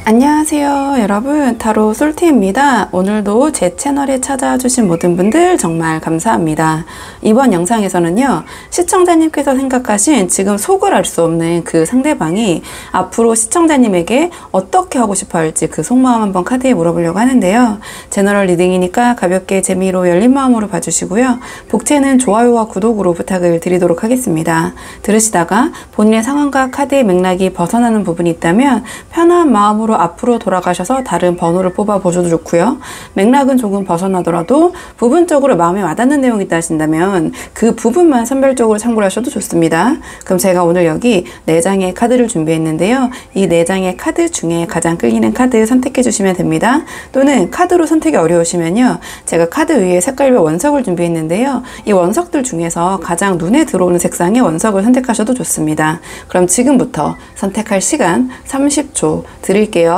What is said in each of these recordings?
안녕하세요 여러분, 타로 솔티입니다. 오늘도 제 채널에 찾아주신 모든 분들 정말 감사합니다. 이번 영상에서는요, 시청자님께서 생각하신 지금 속을 알 수 없는 그 상대방이 앞으로 시청자님에게 어떻게 하고 싶어 할지 그 속마음 한번 카드에 물어보려고 하는데요. 제너럴 리딩이니까 가볍게 재미로 열린 마음으로 봐주시고요. 복채는 좋아요와 구독으로 부탁을 드리도록 하겠습니다. 들으시다가 본인의 상황과 카드의 맥락이 벗어나는 부분이 있다면 편한 마음으로 앞으로 돌아가셔서 다른 번호를 뽑아 보셔도 좋고요. 맥락은 조금 벗어나더라도 부분적으로 마음에 와닿는 내용이 있다 하신다면 그 부분만 선별적으로 참고를 하셔도 좋습니다. 그럼 제가 오늘 여기 4장의 카드를 준비했는데요. 이 4장의 카드 중에 가장 끌리는 카드 선택해 주시면 됩니다. 또는 카드로 선택이 어려우시면요, 제가 카드 위에 색깔별 원석을 준비했는데요. 이 원석들 중에서 가장 눈에 들어오는 색상의 원석을 선택하셔도 좋습니다. 그럼 지금부터 선택할 시간 30초 드릴게요.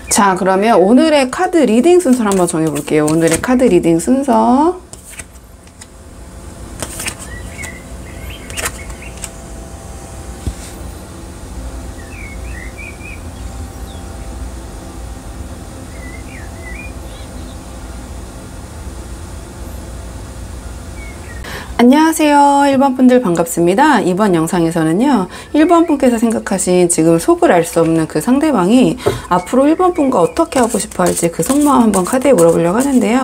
자, 그러면 오늘의 카드 리딩 순서를 한번 정해볼게요. 오늘의 카드 리딩 순서. 안녕하세요 1번 분들 반갑습니다. 이번 영상에서는요, 1번 분께서 생각하신 지금 속을 알 수 없는 그 상대방이 앞으로 1번 분과 어떻게 하고 싶어 할지 그 속마음 한번 카드에 물어보려고 하는데요.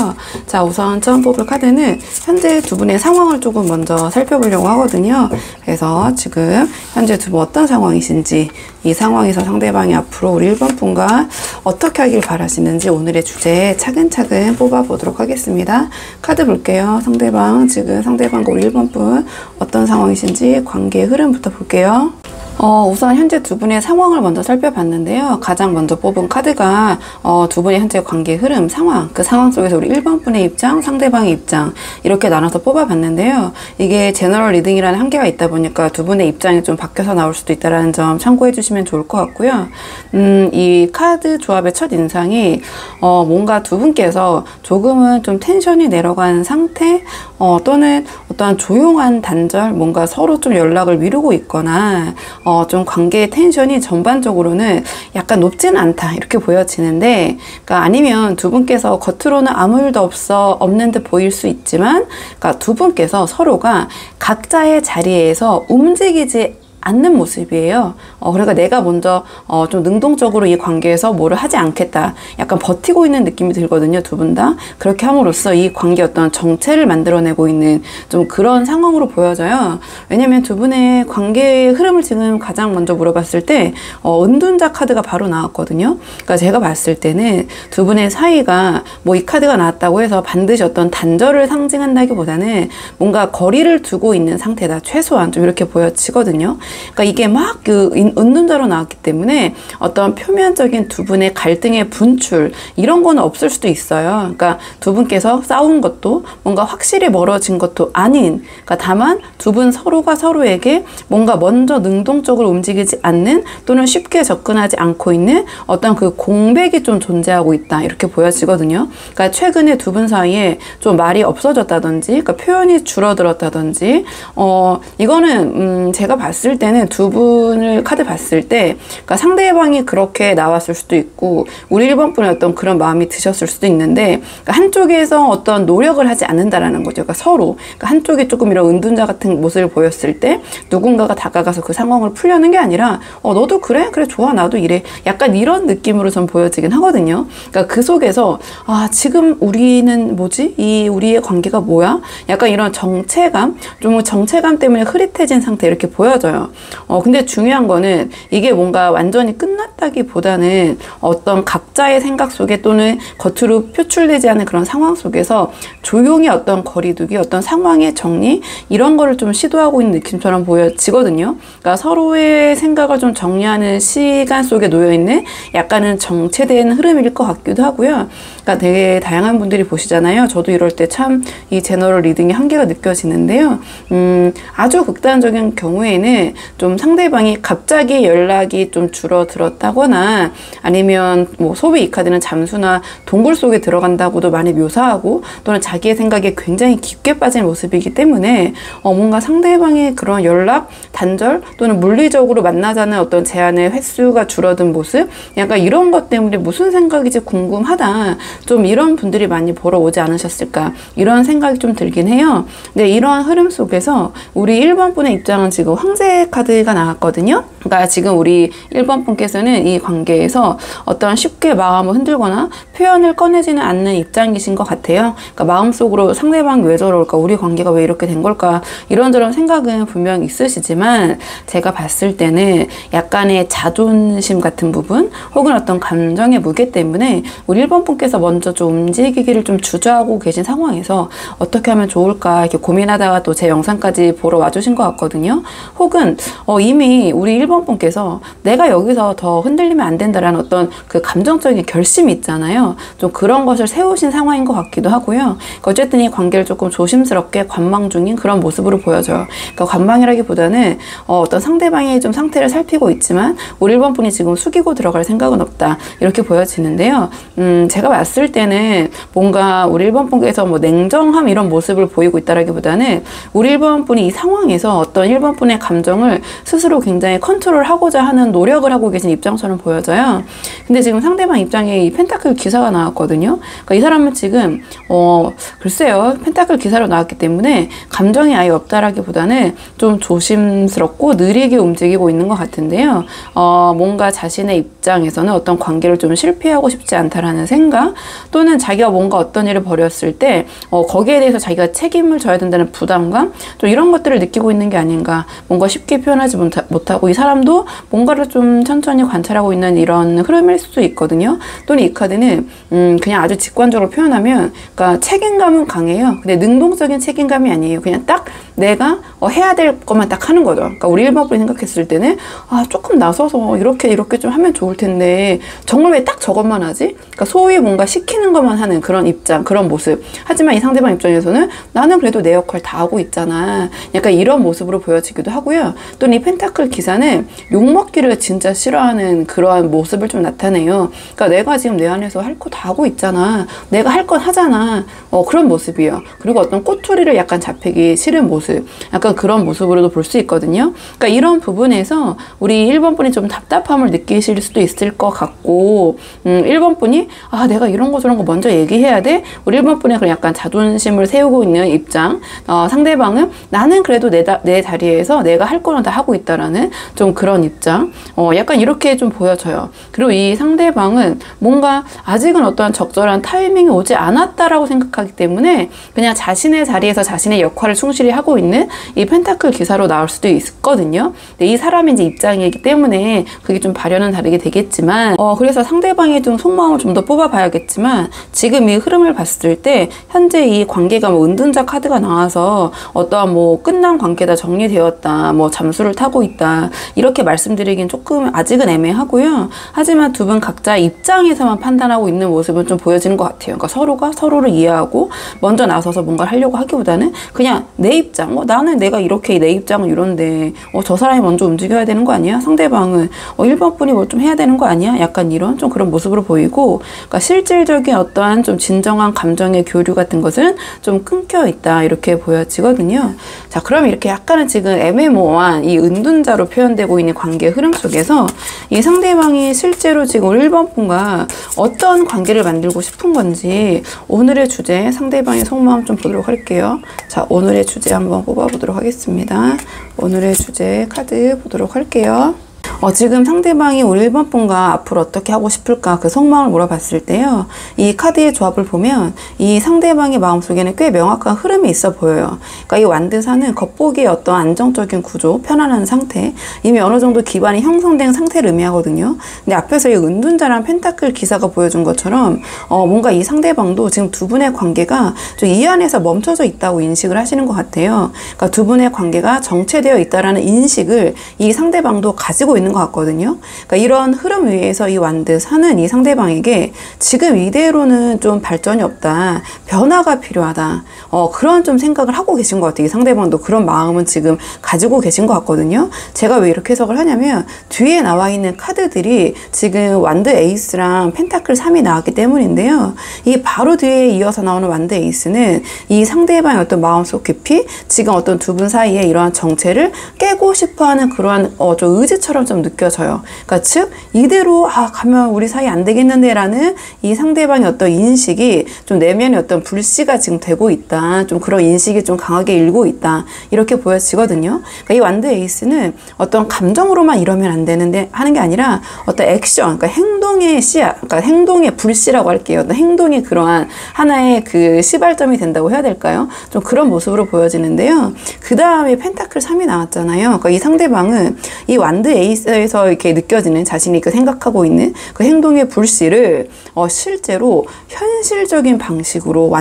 자, 우선 처음 뽑을 카드는 현재 두 분의 상황을 조금 먼저 살펴보려고 하거든요. 그래서 지금 현재 두 분 어떤 상황이신지, 이 상황에서 상대방이 앞으로 우리 1번 분과 어떻게 하길 바라시는지 오늘의 주제에 차근차근 뽑아보도록 하겠습니다. 카드 볼게요. 지금 상대방과 우리 1번 분 어떤 상황이신지 관계의 흐름부터 볼게요. 우선 현재 두 분의 상황을 먼저 살펴봤는데요. 가장 먼저 뽑은 카드가 두 분의 현재 관계 흐름, 상황, 그 상황 속에서 우리 1번 분의 입장, 상대방의 입장 이렇게 나눠서 뽑아봤는데요. 이게 제너럴 리딩이라는 한계가 있다 보니까 두 분의 입장이 좀 바뀌어서 나올 수도 있다는 점 참고해 주시면 좋을 것 같고요. 이 카드 조합의 첫 인상이 뭔가 두 분께서 조금은 좀 텐션이 내려간 상태, 또는 어떠한 조용한 단절, 뭔가 서로 좀 연락을 미루고 있거나 좀 관계의 텐션이 전반적으로는 약간 높지는 않다 이렇게 보여지는데, 그러니까 아니면 두 분께서 겉으로는 아무 일도 없는 듯 보일 수 있지만, 그러니까 두 분께서 서로가 각자의 자리에서 움직이지 않는 모습이에요. 그러니까 내가 먼저 좀 능동적으로 이 관계에서 뭐를 하지 않겠다, 약간 버티고 있는 느낌이 들거든요. 두 분 다 그렇게 함으로써 이 관계 어떤 정체를 만들어내고 있는 좀 그런 상황으로 보여져요. 왜냐면 두 분의 관계의 흐름을 지금 가장 먼저 물어봤을 때 은둔자 카드가 바로 나왔거든요. 그러니까 제가 봤을 때는 두 분의 사이가 뭐 이 카드가 나왔다고 해서 반드시 어떤 단절을 상징한다기보다는 뭔가 거리를 두고 있는 상태다, 최소한 좀 이렇게 보여지거든요. 그러니까 이게 막 그 은둔자로 나왔기 때문에 어떤 표면적인 두 분의 갈등의 분출 이런 거는 없을 수도 있어요. 그러니까 두 분께서 싸운 것도 뭔가 확실히 멀어진 것도 아닌, 그러니까 다만 두 분 서로가 서로에게 뭔가 먼저 능동적으로 움직이지 않는, 또는 쉽게 접근하지 않고 있는 어떤 그 공백이 좀 존재하고 있다 이렇게 보여지거든요. 그러니까 최근에 두 분 사이에 좀 말이 없어졌다든지, 그러니까 표현이 줄어들었다든지, 이거는 제가 봤을 때는 두 분을 카드 봤을 때, 그러니까 상대방이 그렇게 나왔을 수도 있고 우리 1번 분의 어떤 그런 마음이 드셨을 수도 있는데, 그러니까 한쪽에서 어떤 노력을 하지 않는다라는 거죠. 그러니까 서로, 그러니까 한쪽이 조금 이런 은둔자 같은 모습을 보였을 때 누군가가 다가가서 그 상황을 풀려는 게 아니라 너도 그래? 그래 좋아 나도 이래, 약간 이런 느낌으로 좀 보여지긴 하거든요. 그러니까 그 속에서 지금 우리는 뭐지? 우리의 관계가 뭐야? 약간 이런 정체감, 좀 정체감 때문에 흐릿해진 상태 이렇게 보여져요. 같아요. 근데 중요한 거는 이게 뭔가 완전히 끝났다기보다는 어떤 각자의 생각 속에 또는 겉으로 표출되지 않은 그런 상황 속에서 조용히 어떤 거리두기, 어떤 상황의 정리 이런 거를 좀 시도하고 있는 느낌처럼 보여지거든요. 그러니까 서로의 생각을 좀 정리하는 시간 속에 놓여있는 약간은 정체된 흐름일 것 같기도 하고요. 그러니까 되게 다양한 분들이 보시잖아요. 저도 이럴 때 참 이 제너럴 리딩의 한계가 느껴지는데요. 아주 극단적인 경우에는 좀 상대방이 갑자기 연락이 좀 줄어들었다거나 아니면 뭐 소위 이 카드는 잠수나 동굴 속에 들어간다고도 많이 묘사하고 또는 자기의 생각에 굉장히 깊게 빠진 모습이기 때문에 뭔가 상대방의 그런 연락, 단절 또는 물리적으로 만나자는 어떤 제안의 횟수가 줄어든 모습 약간 이런 것 때문에 무슨 생각이지 궁금하다. 좀 이런 분들이 많이 보러 오지 않으셨을까 이런 생각이 좀 들긴 해요. 근데 이러한 흐름 속에서 우리 1번 분의 입장은 지금 황제 카드가 나왔거든요. 그러니까 지금 우리 1번 분께서는 이 관계에서 어떤 쉽게 마음을 흔들거나 표현을 꺼내지는 않는 입장이신 것 같아요. 그러니까 마음속으로 상대방이 왜 저럴까? 우리 관계가 왜 이렇게 된 걸까? 이런저런 생각은 분명 있으시지만 제가 봤을 때는 약간의 자존심 같은 부분 혹은 어떤 감정의 무게 때문에 우리 1번 분께서 먼저 좀 움직이기를 좀 주저하고 계신 상황에서 어떻게 하면 좋을까 이렇게 고민하다가 또 제 영상까지 보러 와주신 것 같거든요. 혹은 이미 우리 1번 분께서 내가 여기서 더 흔들리면 안 된다라는 어떤 그 감정적인 결심이 있잖아요. 좀 그런 것을 세우신 상황인 것 같기도 하고요. 그러니까 어쨌든 이 관계를 조금 조심스럽게 관망 중인 그런 모습으로 보여져요. 그러니까 관망이라기보다는 어떤 상대방의 좀 상태를 살피고 있지만 우리 1번 분이 지금 숙이고 들어갈 생각은 없다. 이렇게 보여지는데요. 제가 봤을 때는 뭔가 우리 1번 분께서 뭐 냉정함 이런 모습을 보이고 있다라기보다는 우리 1번 분이 이 상황에서 어떤 1번 분의 감정을 스스로 굉장히 컨트롤하고자 하는 노력을 하고 계신 입장처럼 보여져요. 근데 지금 상대방 입장에 이 펜타클 기사가 나왔거든요. 그러니까 이 사람은 지금 글쎄요. 펜타클 기사로 나왔기 때문에 감정이 아예 없다라기보다는 좀 조심스럽고 느리게 움직이고 있는 것 같은데요. 뭔가 자신의 입장에서는 어떤 관계를 좀 실패하고 싶지 않다라는 생각 또는 자기가 뭔가 어떤 일을 벌였을 때 거기에 대해서 자기가 책임을 져야 된다는 부담감 좀 이런 것들을 느끼고 있는 게 아닌가 뭔가 쉽게 표현하지 못하고 이 사람도 뭔가를 좀 천천히 관찰하고 있는 이런 흐름일 수도 있거든요. 또는 이 카드는 그냥 아주 직관적으로 표현하면 그러니까 책임감은 강해요. 근데 능동적인 책임감이 아니에요. 그냥 딱 내가 해야 될 것만 딱 하는 거죠. 그러니까 우리 1번 분이 생각했을 때는 조금 나서서 이렇게 좀 하면 좋을 텐데 정말 왜 딱 저것만 하지? 그러니까 소위 뭔가 시키는 것만 하는 그런 입장, 그런 모습. 하지만 이 상대방 입장에서는 나는 그래도 내 역할 다 하고 있잖아. 약간 이런 모습으로 보여지기도 하고요. 또는 이 펜타클 기사는 욕먹기를 진짜 싫어하는 그러한 모습을 좀 나타내요. 그러니까 내가 지금 내 안에서 할 거 다 하고 있잖아. 내가 할 건 하잖아. 그런 모습이에요. 그리고 어떤 꼬투리를 약간 잡히기 싫은 모습. 약간 그런 모습으로도 볼 수 있거든요. 그러니까 이런 부분에서 우리 1번 분이 좀 답답함을 느끼실 수도 있을 것 같고 1번 분이 내가 이런 거 저런 거 먼저 얘기해야 돼? 우리 1번 분이 그냥 약간 자존심을 세우고 있는 입장. 상대방은 나는 그래도 내 자리에서 내가 할 거는 다 하고 있다라는 좀 그런 입장. 약간 이렇게 좀 보여져요. 그리고 이 상대방은 뭔가 아직은 어떠한 적절한 타이밍이 오지 않았다라고 생각하기 때문에 그냥 자신의 자리에서 자신의 역할을 충실히 하고 있는 이 펜타클 기사로 나올 수도 있거든요. 근데 이 사람이 이제 입장이기 때문에 그게 좀 발현은 다르게 되겠지만 그래서 상대방의 좀 속마음을 좀 더 뽑아봐야겠지만 지금 이 흐름을 봤을 때 현재 이 관계가 뭐 은둔자 카드가 나와서 어떠한 뭐 끝난 관계다 정리되었다 뭐 잠수를 타고 있다 이렇게 말씀드리긴 조금 아직은 애매하고요. 하지만 두 분 각자 입장에서만 판단하고 있는 모습은 좀 보여지는 것 같아요. 그러니까 서로가 서로를 이해하고 먼저 나서서 뭔가를 하려고 하기보다는 그냥 내 입장 나는 내가 이렇게 내 입장은 이런데 저 사람이 먼저 움직여야 되는 거 아니야? 상대방은 1번 분이 뭘 좀 해야 되는 거 아니야? 약간 이런 좀 그런 모습으로 보이고 그러니까 실질적인 어떠한 좀 진정한 감정의 교류 같은 것은 좀 끊겨 있다 이렇게 보여지거든요. 자, 그럼 이렇게 약간은 지금 애매모호한 이 은둔자로 표현되고 있는 관계 흐름 속에서 이 상대방이 실제로 지금 1번 분과 어떤 관계를 만들고 싶은 건지 오늘의 주제 상대방의 속마음 좀 보도록 할게요. 자, 오늘의 주제 한번 뽑아보도록 하겠습니다. 오늘의 주제 카드 보도록 할게요. 지금 상대방이 우리 1번 분과 앞으로 어떻게 하고 싶을까 그 속마음을 물어봤을 때요. 이 카드의 조합을 보면 이 상대방의 마음속에는 꽤 명확한 흐름이 있어 보여요. 그러니까 이 완드사는 겉보기에 어떤 안정적인 구조, 편안한 상태, 이미 어느 정도 기반이 형성된 상태를 의미하거든요. 근데 앞에서 이 은둔자랑 펜타클 기사가 보여준 것처럼 뭔가 이 상대방도 지금 두 분의 관계가 좀 이 안에서 멈춰져 있다고 인식을 하시는 것 같아요. 그러니까 두 분의 관계가 정체되어 있다라는 인식을 이 상대방도 가지고 있는 것 같거든요. 그러니까 이런 흐름 위에서 이 완드사는 이 상대방에게 지금 이대로는 좀 발전이 없다, 변화가 필요하다, 그런 좀 생각을 하고 계신 것 같아요. 이 상대방도 그런 마음은 지금 가지고 계신 것 같거든요. 제가 왜 이렇게 해석을 하냐면 뒤에 나와 있는 카드들이 지금 완드 에이스랑 펜타클 3이 나왔기 때문인데요. 이 바로 뒤에 이어서 나오는 완드 에이스는 이 상대방의 어떤 마음속 깊이 지금 어떤 두 분 사이에 이러한 정체를 깨고 싶어하는 그러한 좀 의지처럼 좀 느껴져요. 그러니까 즉 이대로 가면 우리 사이 안 되겠는데 라는 이 상대방의 어떤 인식이 좀 내면의 어떤 불씨가 지금 되고 있다, 좀 그런 인식이 좀 강하게 일고 있다, 이렇게 보여지거든요. 그러니까 이 완드 에이스는 어떤 감정으로만 이러면 안 되는데 하는 게 아니라 어떤 액션, 그러니까 행동의 씨앗, 그러니까 행동의 불씨라고 할게요. 어떤 행동이 그러한 하나의 그 시발점이 된다고 해야 될까요? 좀 그런 모습으로 보여지는데요. 그 다음에 펜타클 3이 나왔잖아요. 그러니까 이 상대방은 이 완드 에이스에서 이렇게 느껴지는 자신이 그 생각하고 있는 그 행동의 불씨를 실제로 현실적인 방식으로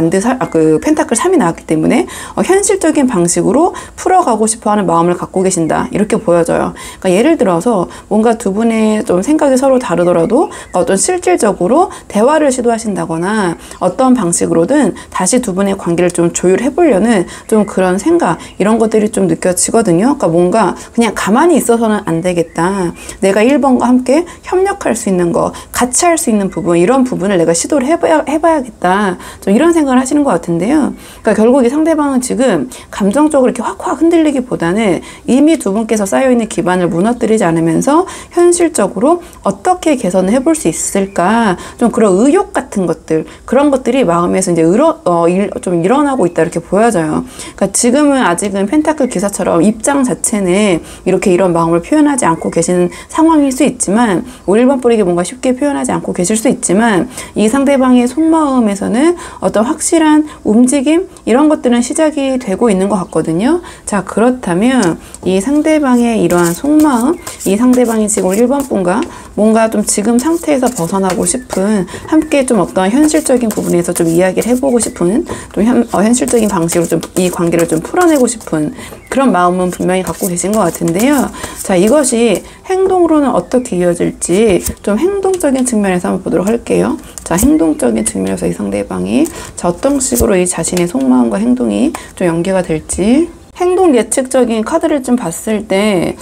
그 펜타클 3이 나왔기 때문에 현실적인 방식으로 풀어가고 싶어하는 마음을 갖고 계신다, 이렇게 보여져요. 그러니까 예를 들어서 뭔가 두 분의 좀 생각이 서로 다르더라도 어떤 실질적으로 대화를 시도하신다거나 어떤 방식으로든 다시 두 분의 관계를 좀 조율해 보려는 좀 그런 생각, 이런 것들이 좀 느껴지거든요. 그러니까 뭔가 그냥 가만히 있어서는 안 되겠다, 내가 1번과 함께 협력할 수 있는 거, 같이 할 수 있는 부분, 이런 부분을 내가 시도를 해봐야겠다, 좀 이런 생각을 하시는 것 같은데요. 그러니까 결국 이 상대방은 지금 감정적으로 이렇게 확확 흔들리기보다는 이미 두 분께서 쌓여있는 기반을 무너뜨리지 않으면서 현실적으로 어떻게 개선을 해볼 수 있을까, 좀 그런 의욕 같은 것들, 그런 것들이 마음에서 이제 좀 일어나고 있다, 이렇게 보여져요. 그러니까 지금은 아직은 펜타클 기사처럼 입장 자체는 이렇게 이런 마음을 표현하지 않고 계시는 상황일 수 있지만, 1번 뿌리게 뭔가 쉽게 표현하지 않고 계실 수 있지만, 이 상대방의 속마음에서는 어떤 확실한 움직임, 이런 것들은 시작이 되고 있는 것 같거든요. 자, 그렇다면 이 상대방의 이러한 속마음, 이 상대방이 지금 1번 분과 뭔가 좀 지금 상태에서 벗어나고 싶은, 함께 좀 어떤 현실적인 부분에서 좀 이야기를 해보고 싶은, 좀 현실적인 방식으로 좀 이 관계를 좀 풀어내고 싶은 그런 마음은 분명히 갖고 계신 것 같은데요. 자, 이것이 행동으로는 어떻게 이어질지 좀 행동적인 측면에서 한번 보도록 할게요. 자, 행동적인 측면에서 이 상대방이 어떤 식으로 이 자신의 속마음과 행동이 좀 연계가 될지. 행동 예측적인 카드를 좀 봤을 때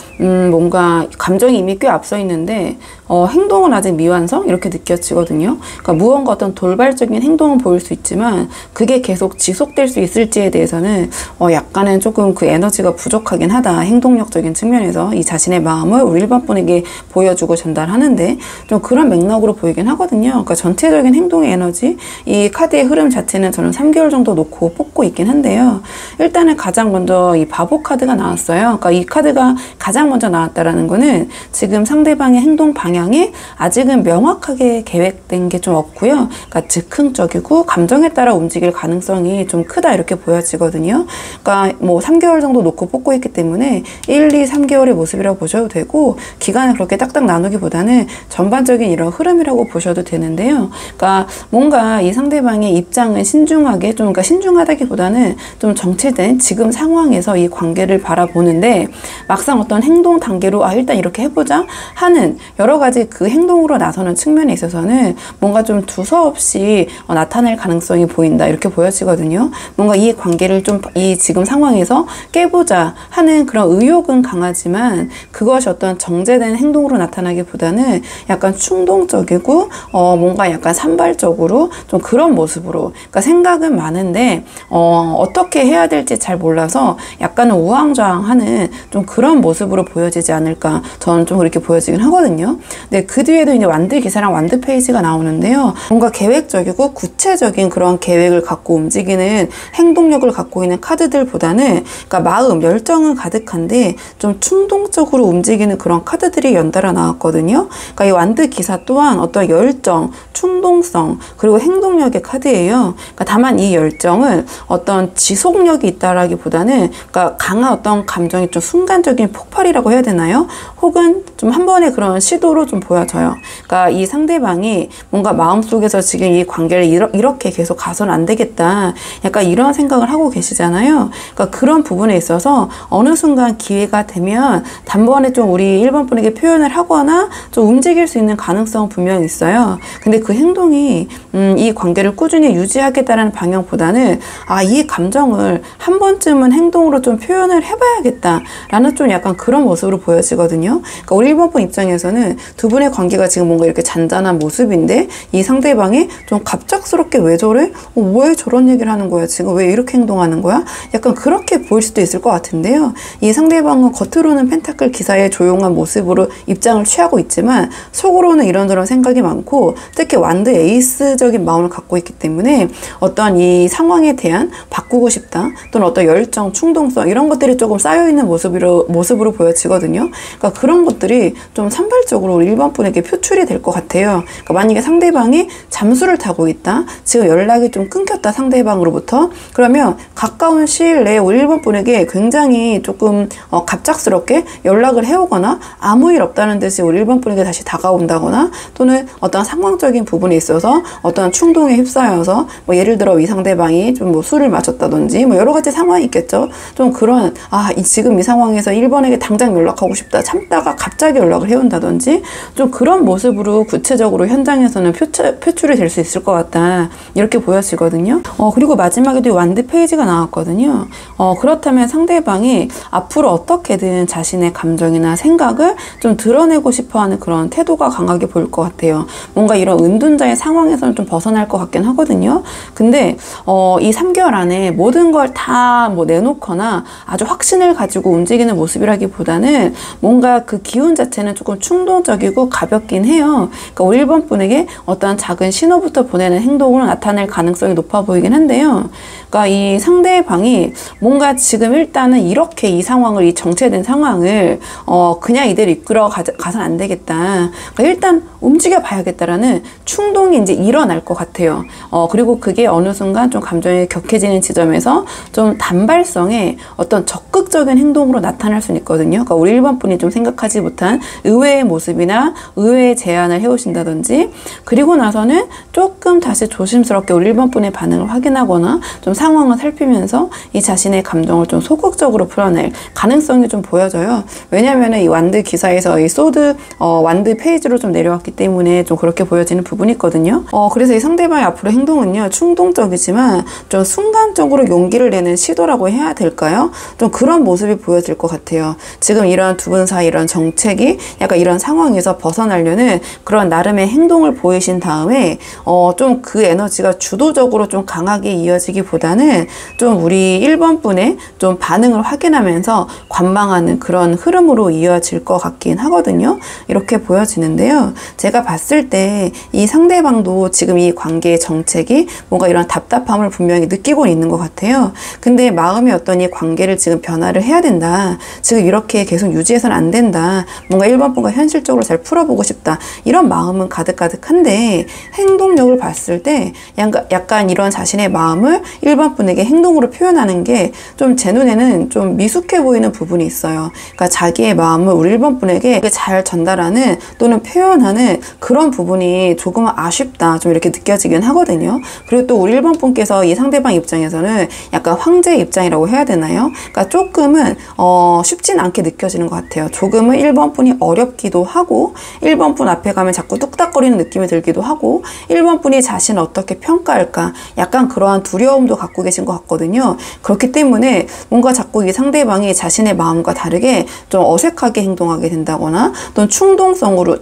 뭔가 감정이 이미 꽤 앞서 있는데 행동은 아직 미완성? 이렇게 느껴지거든요. 그러니까 무언가 어떤 돌발적인 행동은 보일 수 있지만 그게 계속 지속될 수 있을지에 대해서는 약간은 조금 그 에너지가 부족하긴 하다. 행동력적인 측면에서 이 자신의 마음을 우리 1번 분에게 보여주고 전달하는데 좀 그런 맥락으로 보이긴 하거든요. 그러니까 전체적인 행동의 에너지, 이 카드의 흐름 자체는 저는 3개월 정도 놓고 뽑고 있긴 한데요. 일단은 가장 먼저 이 바보 카드가 나왔어요. 그러니까 이 카드가 가장 먼저 나왔다라는 거는 지금 상대방의 행동 방향이 아직은 명확하게 계획된 게 좀 없고요. 그러니까 즉흥적이고 감정에 따라 움직일 가능성이 좀 크다, 이렇게 보여지거든요. 그러니까 뭐 3개월 정도 놓고 뽑고 있기 때문에 1, 2, 3개월의 모습이라고 보셔도 되고, 기간을 그렇게 딱딱 나누기보다는 전반적인 이런 흐름이라고 보셔도 되는데요. 그러니까 뭔가 이 상대방의 입장은 신중하게, 좀 그러니까 신중하다기보다는 좀 정체된 지금 상황에서 이 관계를 바라보는데, 막상 어떤 행동 단계로 일단 이렇게 해보자 하는 여러 가지 그 행동으로 나서는 측면에 있어서는 뭔가 좀 두서없이 나타날 가능성이 보인다, 이렇게 보여지거든요. 뭔가 이 관계를 좀 이 지금 상황에서 깨보자 하는 그런 의욕은 강하지만 그것이 어떤 정제된 행동으로 나타나기보다는 약간 충동적이고 뭔가 약간 산발적으로 좀 그런 모습으로, 그러니까 생각은 많은데 어떻게 해야 될지 잘 몰라서 약간은 우왕좌왕하는 좀 그런 모습으로 보여지지 않을까, 저는 좀 그렇게 보여지긴 하거든요. 근데 그 뒤에도 이제 완드 기사랑 완드 페이지가 나오는데요. 뭔가 계획적이고 구체적인 그런 계획을 갖고 움직이는 행동력을 갖고 있는 카드들보다는 그러니까 마음, 열정은 가득한데 좀 충동적으로 움직이는 그런 카드들이 연달아 나왔거든요. 그러니까 이 완드 기사 또한 어떤 열정, 충동성 그리고 행동력의 카드예요. 그러니까 다만 이 열정은 어떤 지속력이 있다라기보다는 그러니까 강한 어떤 감정이 좀 순간적인 폭발이라고 해야 되나요? 혹은 좀 한 번의 그런 시도로 좀 보여져요. 그러니까 이 상대방이 뭔가 마음속에서 지금 이 관계를 이렇게 계속 가서는 안 되겠다. 약간 이런 생각을 하고 계시잖아요. 그러니까 그런 부분에 있어서 어느 순간 기회가 되면 단번에 좀 우리 1번 분에게 표현을 하거나 좀 움직일 수 있는 가능성은 분명히 있어요. 근데 그 행동이 이 관계를 꾸준히 유지하겠다라는 방향보다는 이 감정을 한 번쯤은 행동으로 좀 표현을 해봐야겠다라는 좀 약간 그런 모습으로 보여지거든요. 그러니까 우리 1번 분 입장에서는 두 분의 관계가 지금 뭔가 이렇게 잔잔한 모습인데 이 상대방이 좀 갑작스럽게 왜 저래? 왜 저런 얘기를 하는 거야? 지금 왜 이렇게 행동하는 거야? 약간 그렇게 보일 수도 있을 것 같은데요. 이 상대방은 겉으로는 펜타클 기사의 조용한 모습으로 입장을 취하고 있지만 속으로는 이런저런 생각이 많고 특히 완드 에이스적인 마음을 갖고 있기 때문에 어떤 이 상황에 대한 바꾸고 싶다 또는 어떤 열정, 충동성 이런 것들이 조금 쌓여있는 모습으로 보여지거든요. 그러니까 그런 것들이 좀 산발적으로 우리 1번 분에게 표출이 될 것 같아요. 그러니까 만약에 상대방이 잠수를 타고 있다, 지금 연락이 좀 끊겼다 상대방으로부터, 그러면 가까운 시일 내에 우리 1번 분에게 굉장히 조금 갑작스럽게 연락을 해오거나 아무 일 없다는 듯이 우리 1번 분에게 다시 다가온다거나 또는 어떤 상황적인 부분에 있어서 어떤 충동에 휩싸여서 뭐 예를 들어 이 상대방이 좀 뭐 술을 마셨다든지 뭐 여러 가지 상황이 있겠죠. 좀 그런 지금 이 상황에서 1번에게 당장 연락하고 싶다 참다가 갑자기 연락을 해온다든지 좀 그런 모습으로 구체적으로 현장에서는 표출이 될 수 있을 것 같다 이렇게 보여지거든요. 그리고 마지막에도 완드 페이지가 나왔거든요. 그렇다면 상대방이 앞으로 어떻게든 자신의 감정이나 생각을 좀 드러내고 싶어하는 그런 태도가 강하게 보일 것 같아요. 뭔가 이런 은둔자의 상황에서는 좀 벗어날 것 같긴 하거든요. 근데 이 3개월 안에 모든 걸 다 뭐 내놓거나 아주 확신을 가지고 움직이는 모습이라기보다는 뭔가 그 기운 자체는 조금 충동적이고 가볍긴 해요. 그러니까 우리 1번 분에게 어떤 작은 신호부터 보내는 행동으로 나타낼 가능성이 높아 보이긴 한데요. 그러니까 이 상대방이 뭔가 지금 일단은 이렇게 이 상황을, 이 정체된 상황을 그냥 이대로 이끌어 가서는 안 되겠다. 그러니까 일단 움직여 봐야겠다라는 충동이 이제 일어날 것 같아요. 그리고 그게 어느 순간 좀 감정이 격해지는 지점에서 좀 단발성의 어떤 적극적인 행동으로 나타날 수는 있거든요. 그러니까 우리 1번 분이 좀 생각하지 못한 의외의 모습이나 의외의 제안을 해오신다든지, 그리고 나서는 조금 다시 조심스럽게 우리 1번 분의 반응을 확인하거나 좀 상황을 살피면서 이 자신의 감정을 좀 소극적으로 풀어낼 가능성이 좀 보여져요. 왜냐면은 이 완드 기사에서 이 소드 완드 페이지로 좀 내려왔기 때문에 좀 그렇게 보여지는 부분이 있거든요. 그래서 이 상대방의 앞으로 행동은요, 충동적이지만 좀 순간적으로 용기를 내는 시도라고 해야 될까요? 좀 그런 모습이 보여질 것 같아요. 지금 이런 두 분 사이 이런 정책이 약간 이런 상황에서 벗어나려는 그런 나름의 행동을 보이신 다음에 좀 그 에너지가 주도적으로 좀 강하게 이어지기보다는 좀 우리 1번 분의 좀 반응을 확인하면서 관망하는 그런 흐름으로 이어질 것 같긴 하거든요. 이렇게 보여지는데요. 제가 봤을 때 이 상대방도 지금 이 관계의 정책이 뭔가 이런 답답함을 분명히 느끼고 있는 것 같아요. 근데 마음이 어떤 이 관계를 지금 변화를 해야 된다. 지금 이렇게 계속 유지해서는 안 된다. 뭔가 1번 분과 현실적으로 잘 풀어보고 싶다. 이런 마음은 가득가득한데 행동력을 봤을 때 약간 이런 자신의 마음을 1번 분에게 행동으로 표현하는 게 좀 제 눈에는 좀 미숙해 보이는 부분이 있어요. 그러니까 자기의 마음을 우리 1번 분에게 잘 전달하는 또는 표현하는 그런 부분이 조금은 아쉽다. 좀 이렇게 느껴지긴 하거든요. 그리고 또 우리 1번 분께서 이 상대방 입장에서는 약간 황제의 입장이라고 해야 되나요? 그러니까 조금은 쉽진 않게 느껴지는 것 같아요. 조금은 1번 분이 어렵기도 하고 1번 분 앞에 가면 자꾸 뚝딱거리는 느낌이 들기도 하고 1번 분이 자신을 어떻게 평가할까 약간 그러한 두려움도 갖고 계신 것 같거든요. 그렇기 때문에 뭔가 자꾸 이 상대방이 자신의 마음과 다르게 좀 어색하게 행동하게 된다거나 또는 충동적으로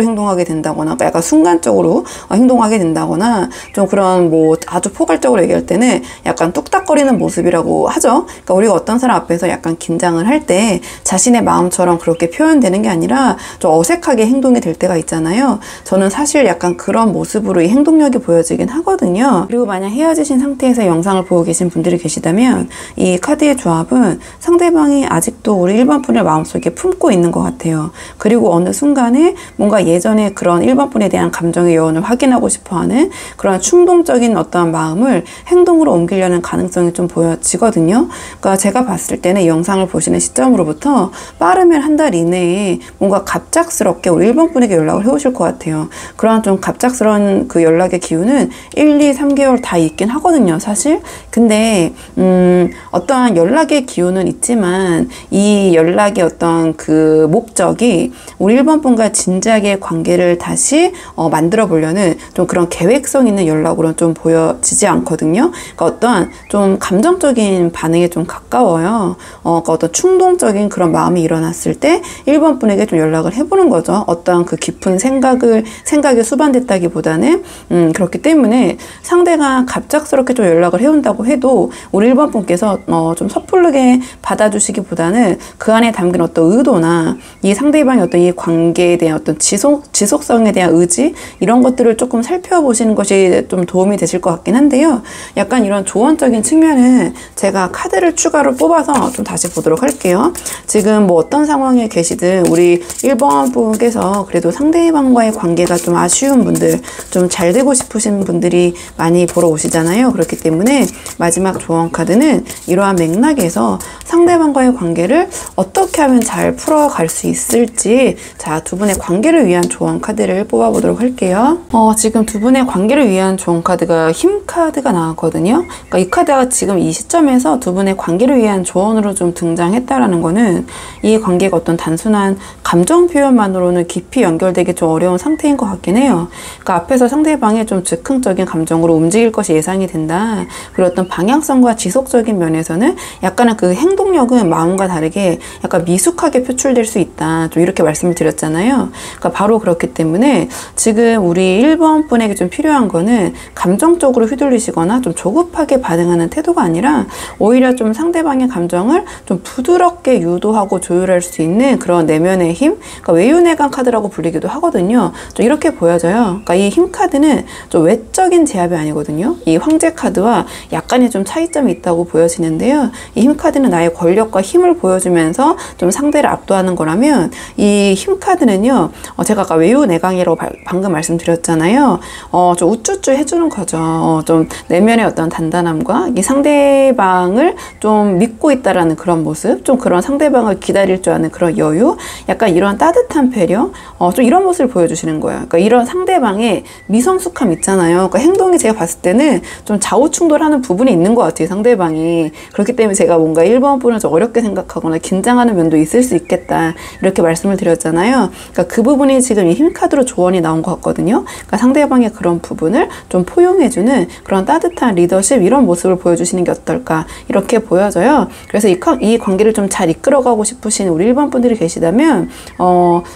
행동하게 된다거나 그러니까 약간 순간적으로 행동하게 된다거나 좀 그런 뭐 아주 포괄적으로 얘기할 때는 약간 뚝딱거리는 모습이라고 하죠. 그러니까 우리가 어떤 사람 앞에서 약간 긴장을 할 때 자신의 마음처럼 그렇게 표현되는 게 아니라 좀 어색하게 행동이 될 때가 있잖아요. 저는 사실 약간 그런 모습으로 이 행동력이 보여지긴 하거든요. 그리고 만약 헤어지신 상태에서 영상을 보고 계신 분들이 계시다면 이 카드의 조합은 상대방이 아직도 우리 1번 분을 마음속에 품고 있는 것 같아요. 그리고 어느 순간에 뭔가 예전에 그런 1번 분에 대한 감정의 여운을 확인하고 싶어하는 그런 충동적인 어떠한 마음을 행동으로 옮기려는 가능성이 좀 보여지거든요. 그러니까 제가 봤을 때는 이 영상을 보시는 시점으로부터 빠르면 한 달 이내에 뭔가 갑작스럽게 우리 1번 분에게 연락을 해오실 것 같아요. 그러한 좀 갑작스러운 그 연락의 기운은 1, 2, 3개월 다 있긴 하거든요, 사실. 근데 어떠한 연락의 기운은 있지만 이 연락의 어떤 그 목적이 우리 1번 분과 진지하게 관계를 다시 만들어 보려는 좀 그런 계획성 있는 연락으로는 좀 보여지지 않거든요. 그러니까 어떠한 좀 감정적인 반응에 좀 가까워요. 그러니까 어떤 충동적인 그런 마음이 일어났을 때 1번 분에게 좀 연락을 해보는 거죠. 어떠한 그 깊은 생각에 수반됐다기보다는 그렇기 때문에 상대가 갑작스럽게 좀 연락을 해온다고 해도 우리 1번 분께서 좀 섣부르게 받아주시기보다는 그 안에 담긴 어떤 의도나 이 상대방의 어떤 이 관계에 대한 어떤 지속성에 대한 의지 이런 것들을 조금 살펴보시는 것이 좀 도움이 되실 것 같긴 한데요. 약간 이런 조언적인 측면은 제가 카드를 추가로 뽑아서 좀 다시 보도록 할게요. 지금 뭐 어떤 상황에 계시든 우리 1번 분께서 그래도 상대방과의 관계가 좀 아쉬운 분들, 좀 잘 되고 싶으신 분들이 많이 보러 오시잖아요. 그렇기 때문에 마지막 조언 카드는 이러한 맥락에서 상대방과의 관계를 어떻게 하면 잘 풀어갈 수 있을지, 자, 두 분의 관계를 위한 조언 카드를 뽑아보도록 할게요. 지금 두 분의 관계를 위한 조언 카드가 힘 카드가 나왔거든요. 그러니까 이 카드가 지금 이 시점에서 두 분의 관계를 위한 조언으로 좀 등장했다라는 거는 이 관계가 어떤 단순한 감정 표현만으로는 깊이 연결되기 좀 어려운 상태인 것 같긴 해요. 그러니까 앞에서 상대방의 좀 즉흥적인 감정으로 움직일 것이 예상이 된다. 그리고 어떤 방향성과 지속적인 면에서는 약간은 그 행동력은 마음과 다르게 약간 미숙하게 표출될 수 있다. 좀 이렇게 말씀을 드렸잖아요. 그러니까 바로 그렇기 때문에 지금 우리 1번 분에게 좀 필요한 거는 감정적으로 휘둘리시거나 좀 조급하게 반응하는 태도가 아니라 오히려 좀 상대방의 감정을 좀 부드럽게 유도하고 조율할 수 있는 그런 내면의 힘, 그러니까 외유내강 카드라고 불리기도 하거든요. 좀 이렇게 보여져요. 그러니까 이 힘 카드는 좀 외적인 제압이 아니거든요. 이 황제 카드와 약간의 좀 차이점이 있다고 보여지는데요. 이 힘 카드는 나의 권력과 힘을 보여주면서 좀 상대를 압도하는 거라면 이 힘 카드는요, 제가 아까 외유내강이라고 방금 말씀드렸잖아요. 좀 우쭈쭈 해주는 거죠. 좀 내면의 어떤 단단함과 이 상대방을 좀 믿고 있다라는 그런 모습, 좀 그런 상대방을 기다릴 줄 아는 그런 여유, 약간 이런 따뜻한 배려, 좀 이런 모습을 보여주시는 거예요. 그러니까 이런 상대방의 미성숙함 있잖아요. 그러니까 행동이 제가 봤을 때는 좀 좌우충돌하는 부분이 있는 것 같아요, 상대방이. 그렇기 때문에 제가 뭔가 1번 분을 좀 어렵게 생각하거나 긴장하는 면도 있을 수 있겠다, 이렇게 말씀을 드렸잖아요. 그러니까 그 부분이 지금 이 힘카드로 조언이 나온 것 같거든요. 그러니까 상대방의 그런 부분을 좀 포용해주는 그런 따뜻한 리더십, 이런 모습을 보여주시는 게 어떨까, 이렇게 보여져요. 그래서 이 관계를 좀 잘 이끌어가고 싶으신 우리 1번 분들이 계시다면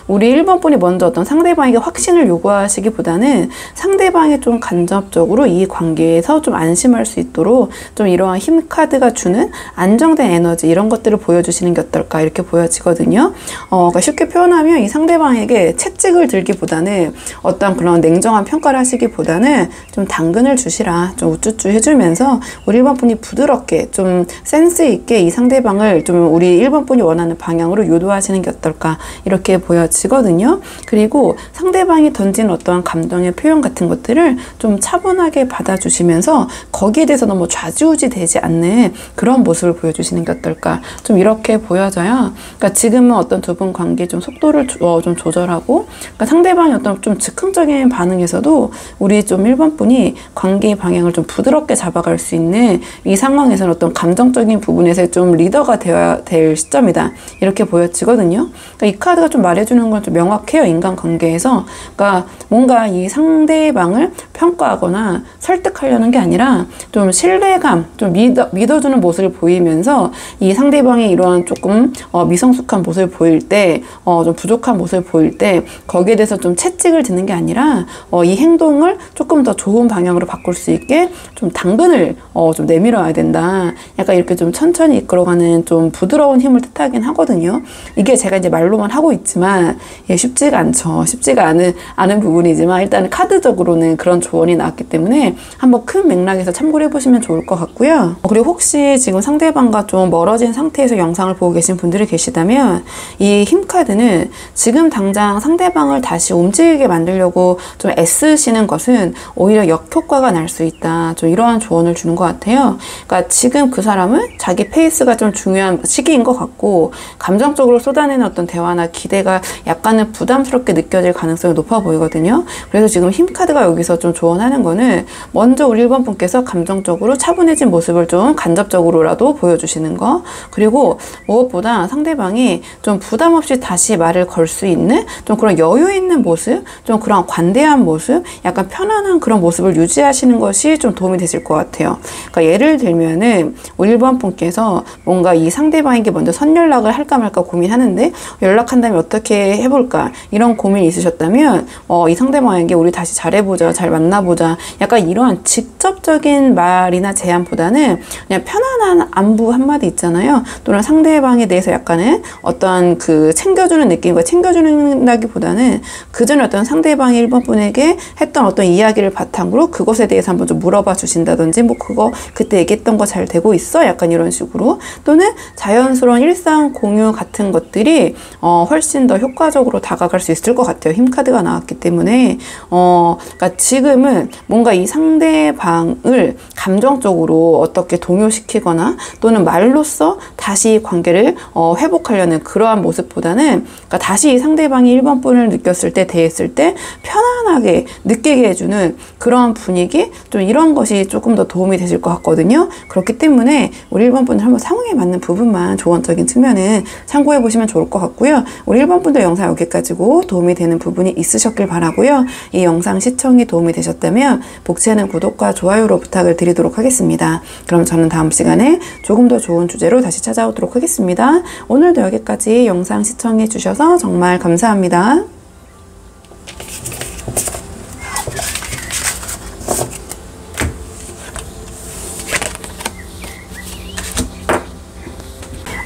우리 1번 분이 먼저 어떤 상대방에게 확신을 요구하시기보다는 상대방이 좀 간접적으로 이 관계에서 좀 안심할 수 있도록 좀 이러한 힘 카드가 주는 안정된 에너지, 이런 것들을 보여주시는 게 어떨까, 이렇게 보여지거든요. 그러니까 쉽게 표현하면 이 상대방에게 채찍을 들기보다는 어떤 그런 냉정한 평가를 하시기보다는 좀 당근을 주시라, 좀 우쭈쭈 해주면서 우리 1번 분이 부드럽게 좀 센스 있게 이 상대방을 좀 우리 1번 분이 원하는 방향으로 유도하시는 게 어떨까, 이렇게 보여지거든요. 그리고 상대방이 던진 어떠한 감정의 표현 같은 것들을 좀 차분하게 받아주시면서 거기에 대해서 너무 좌지우지 되지 않는 그런 모습을 보여주시는 게 어떨까, 좀 이렇게 보여져요. 그러니까 지금은 어떤 두 분 관계 좀 속도를 좀 조절하고, 그러니까 상대방이 어떤 좀 즉흥적인 반응에서도 우리 좀 1번 분이 관계의 방향을 좀 부드럽게 잡아갈 수 있는, 이 상황에서는 어떤 감정적인 부분에서 좀 리더가 되어야 될 시점이다, 이렇게 보여지거든요. 그러니까 이 카드가 좀 말해주는 건 좀 명확해요, 인간관계에서. 그러니까 뭔가 이 상대방을 평가하거나 설득하려는 게 아니라 좀 신뢰감, 좀 믿어주는 모습을 보이면서 이 상대방이 이러한 조금 미성숙한 모습을 보일 때, 좀 부족한 모습을 보일 때 거기에 대해서 좀 채찍을 드는 게 아니라 이 행동을 조금 더 좋은 방향으로 바꿀 수 있게 좀 당근을 좀 내밀어야 된다, 약간 이렇게 좀 천천히 이끌어가는 좀 부드러운 힘을 뜻하긴 하거든요. 이게 제가 이제 말로만 하고 있지만 쉽지가 않죠. 쉽지가 않은 부분이지만 일단은 카드적으로 전반적으로는 그런 조언이 나왔기 때문에 한번 큰 맥락에서 참고를 해보시면 좋을 것 같고요. 그리고 혹시 지금 상대방과 좀 멀어진 상태에서 영상을 보고 계신 분들이 계시다면 이 힘카드는 지금 당장 상대방을 다시 움직이게 만들려고 좀 애쓰시는 것은 오히려 역효과가 날 수 있다. 좀 이러한 조언을 주는 것 같아요. 그러니까 지금 그 사람은 자기 페이스가 좀 중요한 시기인 것 같고 감정적으로 쏟아내는 어떤 대화나 기대가 약간은 부담스럽게 느껴질 가능성이 높아 보이거든요. 그래서 지금 힘카드가 여기서 좀 조언하는 거는 먼저 우리 1번 분께서 감정적으로 차분해진 모습을 좀 간접적으로라도 보여주시는 거, 그리고 무엇보다 상대방이 좀 부담 없이 다시 말을 걸 수 있는 좀 그런 여유 있는 모습, 좀 그런 관대한 모습, 약간 편안한 그런 모습을 유지하시는 것이 좀 도움이 되실 것 같아요. 그러니까 예를 들면은 우리 1번 분께서 뭔가 이 상대방에게 먼저 선연락을 할까 말까 고민하는데 연락한다면 어떻게 해볼까 이런 고민이 있으셨다면 이 상대방에게 우리 다시 잘해보자, 잘 만나보자, 약간 이러한 직접적인 말이나 제안보다는 그냥 편안한 안부 한마디 있잖아요. 또는 상대방에 대해서 약간은 어떠한 그 챙겨주는 느낌과 챙겨주는다기보다는 그전에 어떤 상대방이 1번 분에게 했던 어떤 이야기를 바탕으로 그것에 대해서 한번 좀 물어봐 주신다든지, 뭐 그거 그때 얘기했던 거 잘 되고 있어? 약간 이런 식으로, 또는 자연스러운 일상 공유 같은 것들이 훨씬 더 효과적으로 다가갈 수 있을 것 같아요. 힘카드가 나왔기 때문에 그러니까 지금은 뭔가 이 상대방을 감정적으로 어떻게 동요시키거나 또는 말로써 다시 관계를 회복하려는 그러한 모습보다는, 그러니까 다시 이 상대방이 1번 분을 느꼈을 때, 대했을 때 편안하게 느끼게 해주는 그러한 분위기, 좀 이런 것이 조금 더 도움이 되실 것 같거든요. 그렇기 때문에 우리 1번 분들 한번 상황에 맞는 부분만 조언적인 측면은 참고해 보시면 좋을 것 같고요. 우리 1번 분들 영상 여기까지고 도움이 되는 부분이 있으셨길 바라고요. 이 영상 시청이 도움이 되셨다면 복채는 구독과 좋아요로 부탁을 드리도록 하겠습니다. 그럼 저는 다음 시간에 조금 더 좋은 주제로 다시 찾아오도록 하겠습니다. 오늘도 여기까지 영상 시청해 주셔서 정말 감사합니다.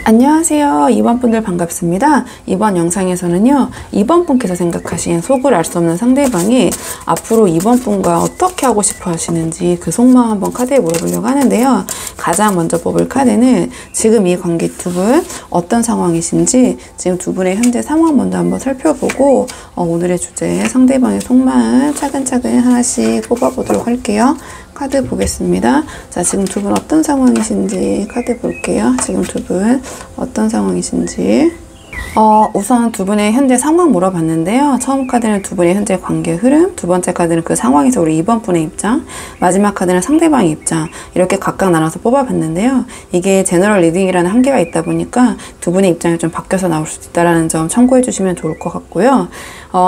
안녕하세요. 2번 분들 반갑습니다. 이번 영상에서는요, 2번 분께서 생각하신 속을 알 수 없는 상대방이 앞으로 2번 분과 어떻게 하고 싶어 하시는지 그 속마음 한번 카드에 물어보려고 하는데요. 가장 먼저 뽑을 카드는 지금 이 관계 두 분 어떤 상황이신지, 지금 두 분의 현재 상황 먼저 한번 살펴보고 오늘의 주제 상대방의 속마음 차근차근 하나씩 뽑아보도록 할게요. 카드 보겠습니다. 자, 지금 두 분 어떤 상황이신지 카드 볼게요. 지금 두 분 어떤 상황이신지. 우선 두 분의 현재 상황 물어봤는데요. 처음 카드는 두 분의 현재 관계 흐름, 두 번째 카드는 그 상황에서 우리 2번 분의 입장, 마지막 카드는 상대방의 입장, 이렇게 각각 나눠서 뽑아봤는데요. 이게 제너럴 리딩이라는 한계가 있다 보니까 두 분의 입장이 좀 바뀌어서 나올 수도 있다는 점 참고해 주시면 좋을 것 같고요.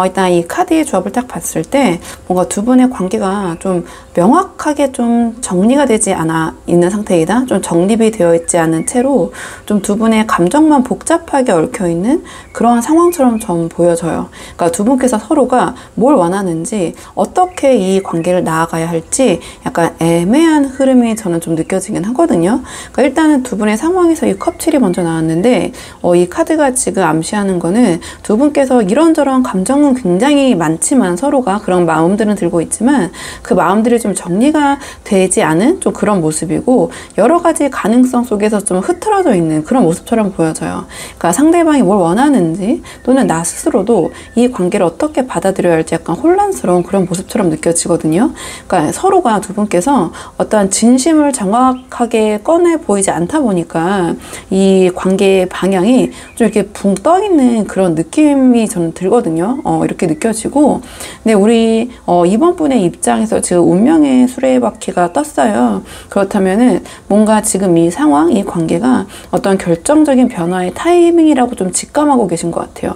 일단 이 카드의 조합을 딱 봤을 때 뭔가 두 분의 관계가 좀 명확하게 좀 정리가 되지 않아 있는 상태이다. 좀 정립이 되어 있지 않은 채로 좀 두 분의 감정만 복잡하게 얽혀 있는 그런 상황처럼 좀 보여져요. 그러니까 두 분께서 서로가 뭘 원하는지, 어떻게 이 관계를 나아가야 할지 약간 애매한 흐름이 저는 좀 느껴지긴 하거든요. 그러니까 일단은 두 분의 상황에서 이 컵7이 먼저 나왔는데 이 카드가 지금 암시하는 거는 두 분께서 이런저런 감정은 굉장히 많지만 서로가 그런 마음들은 들고 있지만 그 마음들이 좀 정리가 되지 않은 좀 그런 모습이고, 여러 가지 가능성 속에서 좀 흐트러져 있는 그런 모습처럼 보여져요. 그러니까 상대방이 뭘 원하는지 또는 나 스스로도 이 관계를 어떻게 받아들여야 할지 약간 혼란스러운 그런 모습처럼 느껴지거든요. 그러니까 서로가 두 분께서 어떠한 진심을 정확하게 꺼내 보이지 않다 보니까 이 관계의 방향이 좀 이렇게 붕 떠 있는 그런 느낌이 저는 들거든요. 이렇게 느껴지고, 근데 우리 2번 분의 입장에서 지금 운명의 수레바퀴가 떴어요. 그렇다면은 뭔가 지금 이 상황, 이 관계가 어떤 결정적인 변화의 타이밍이라고 좀 직감하고 계신 것 같아요.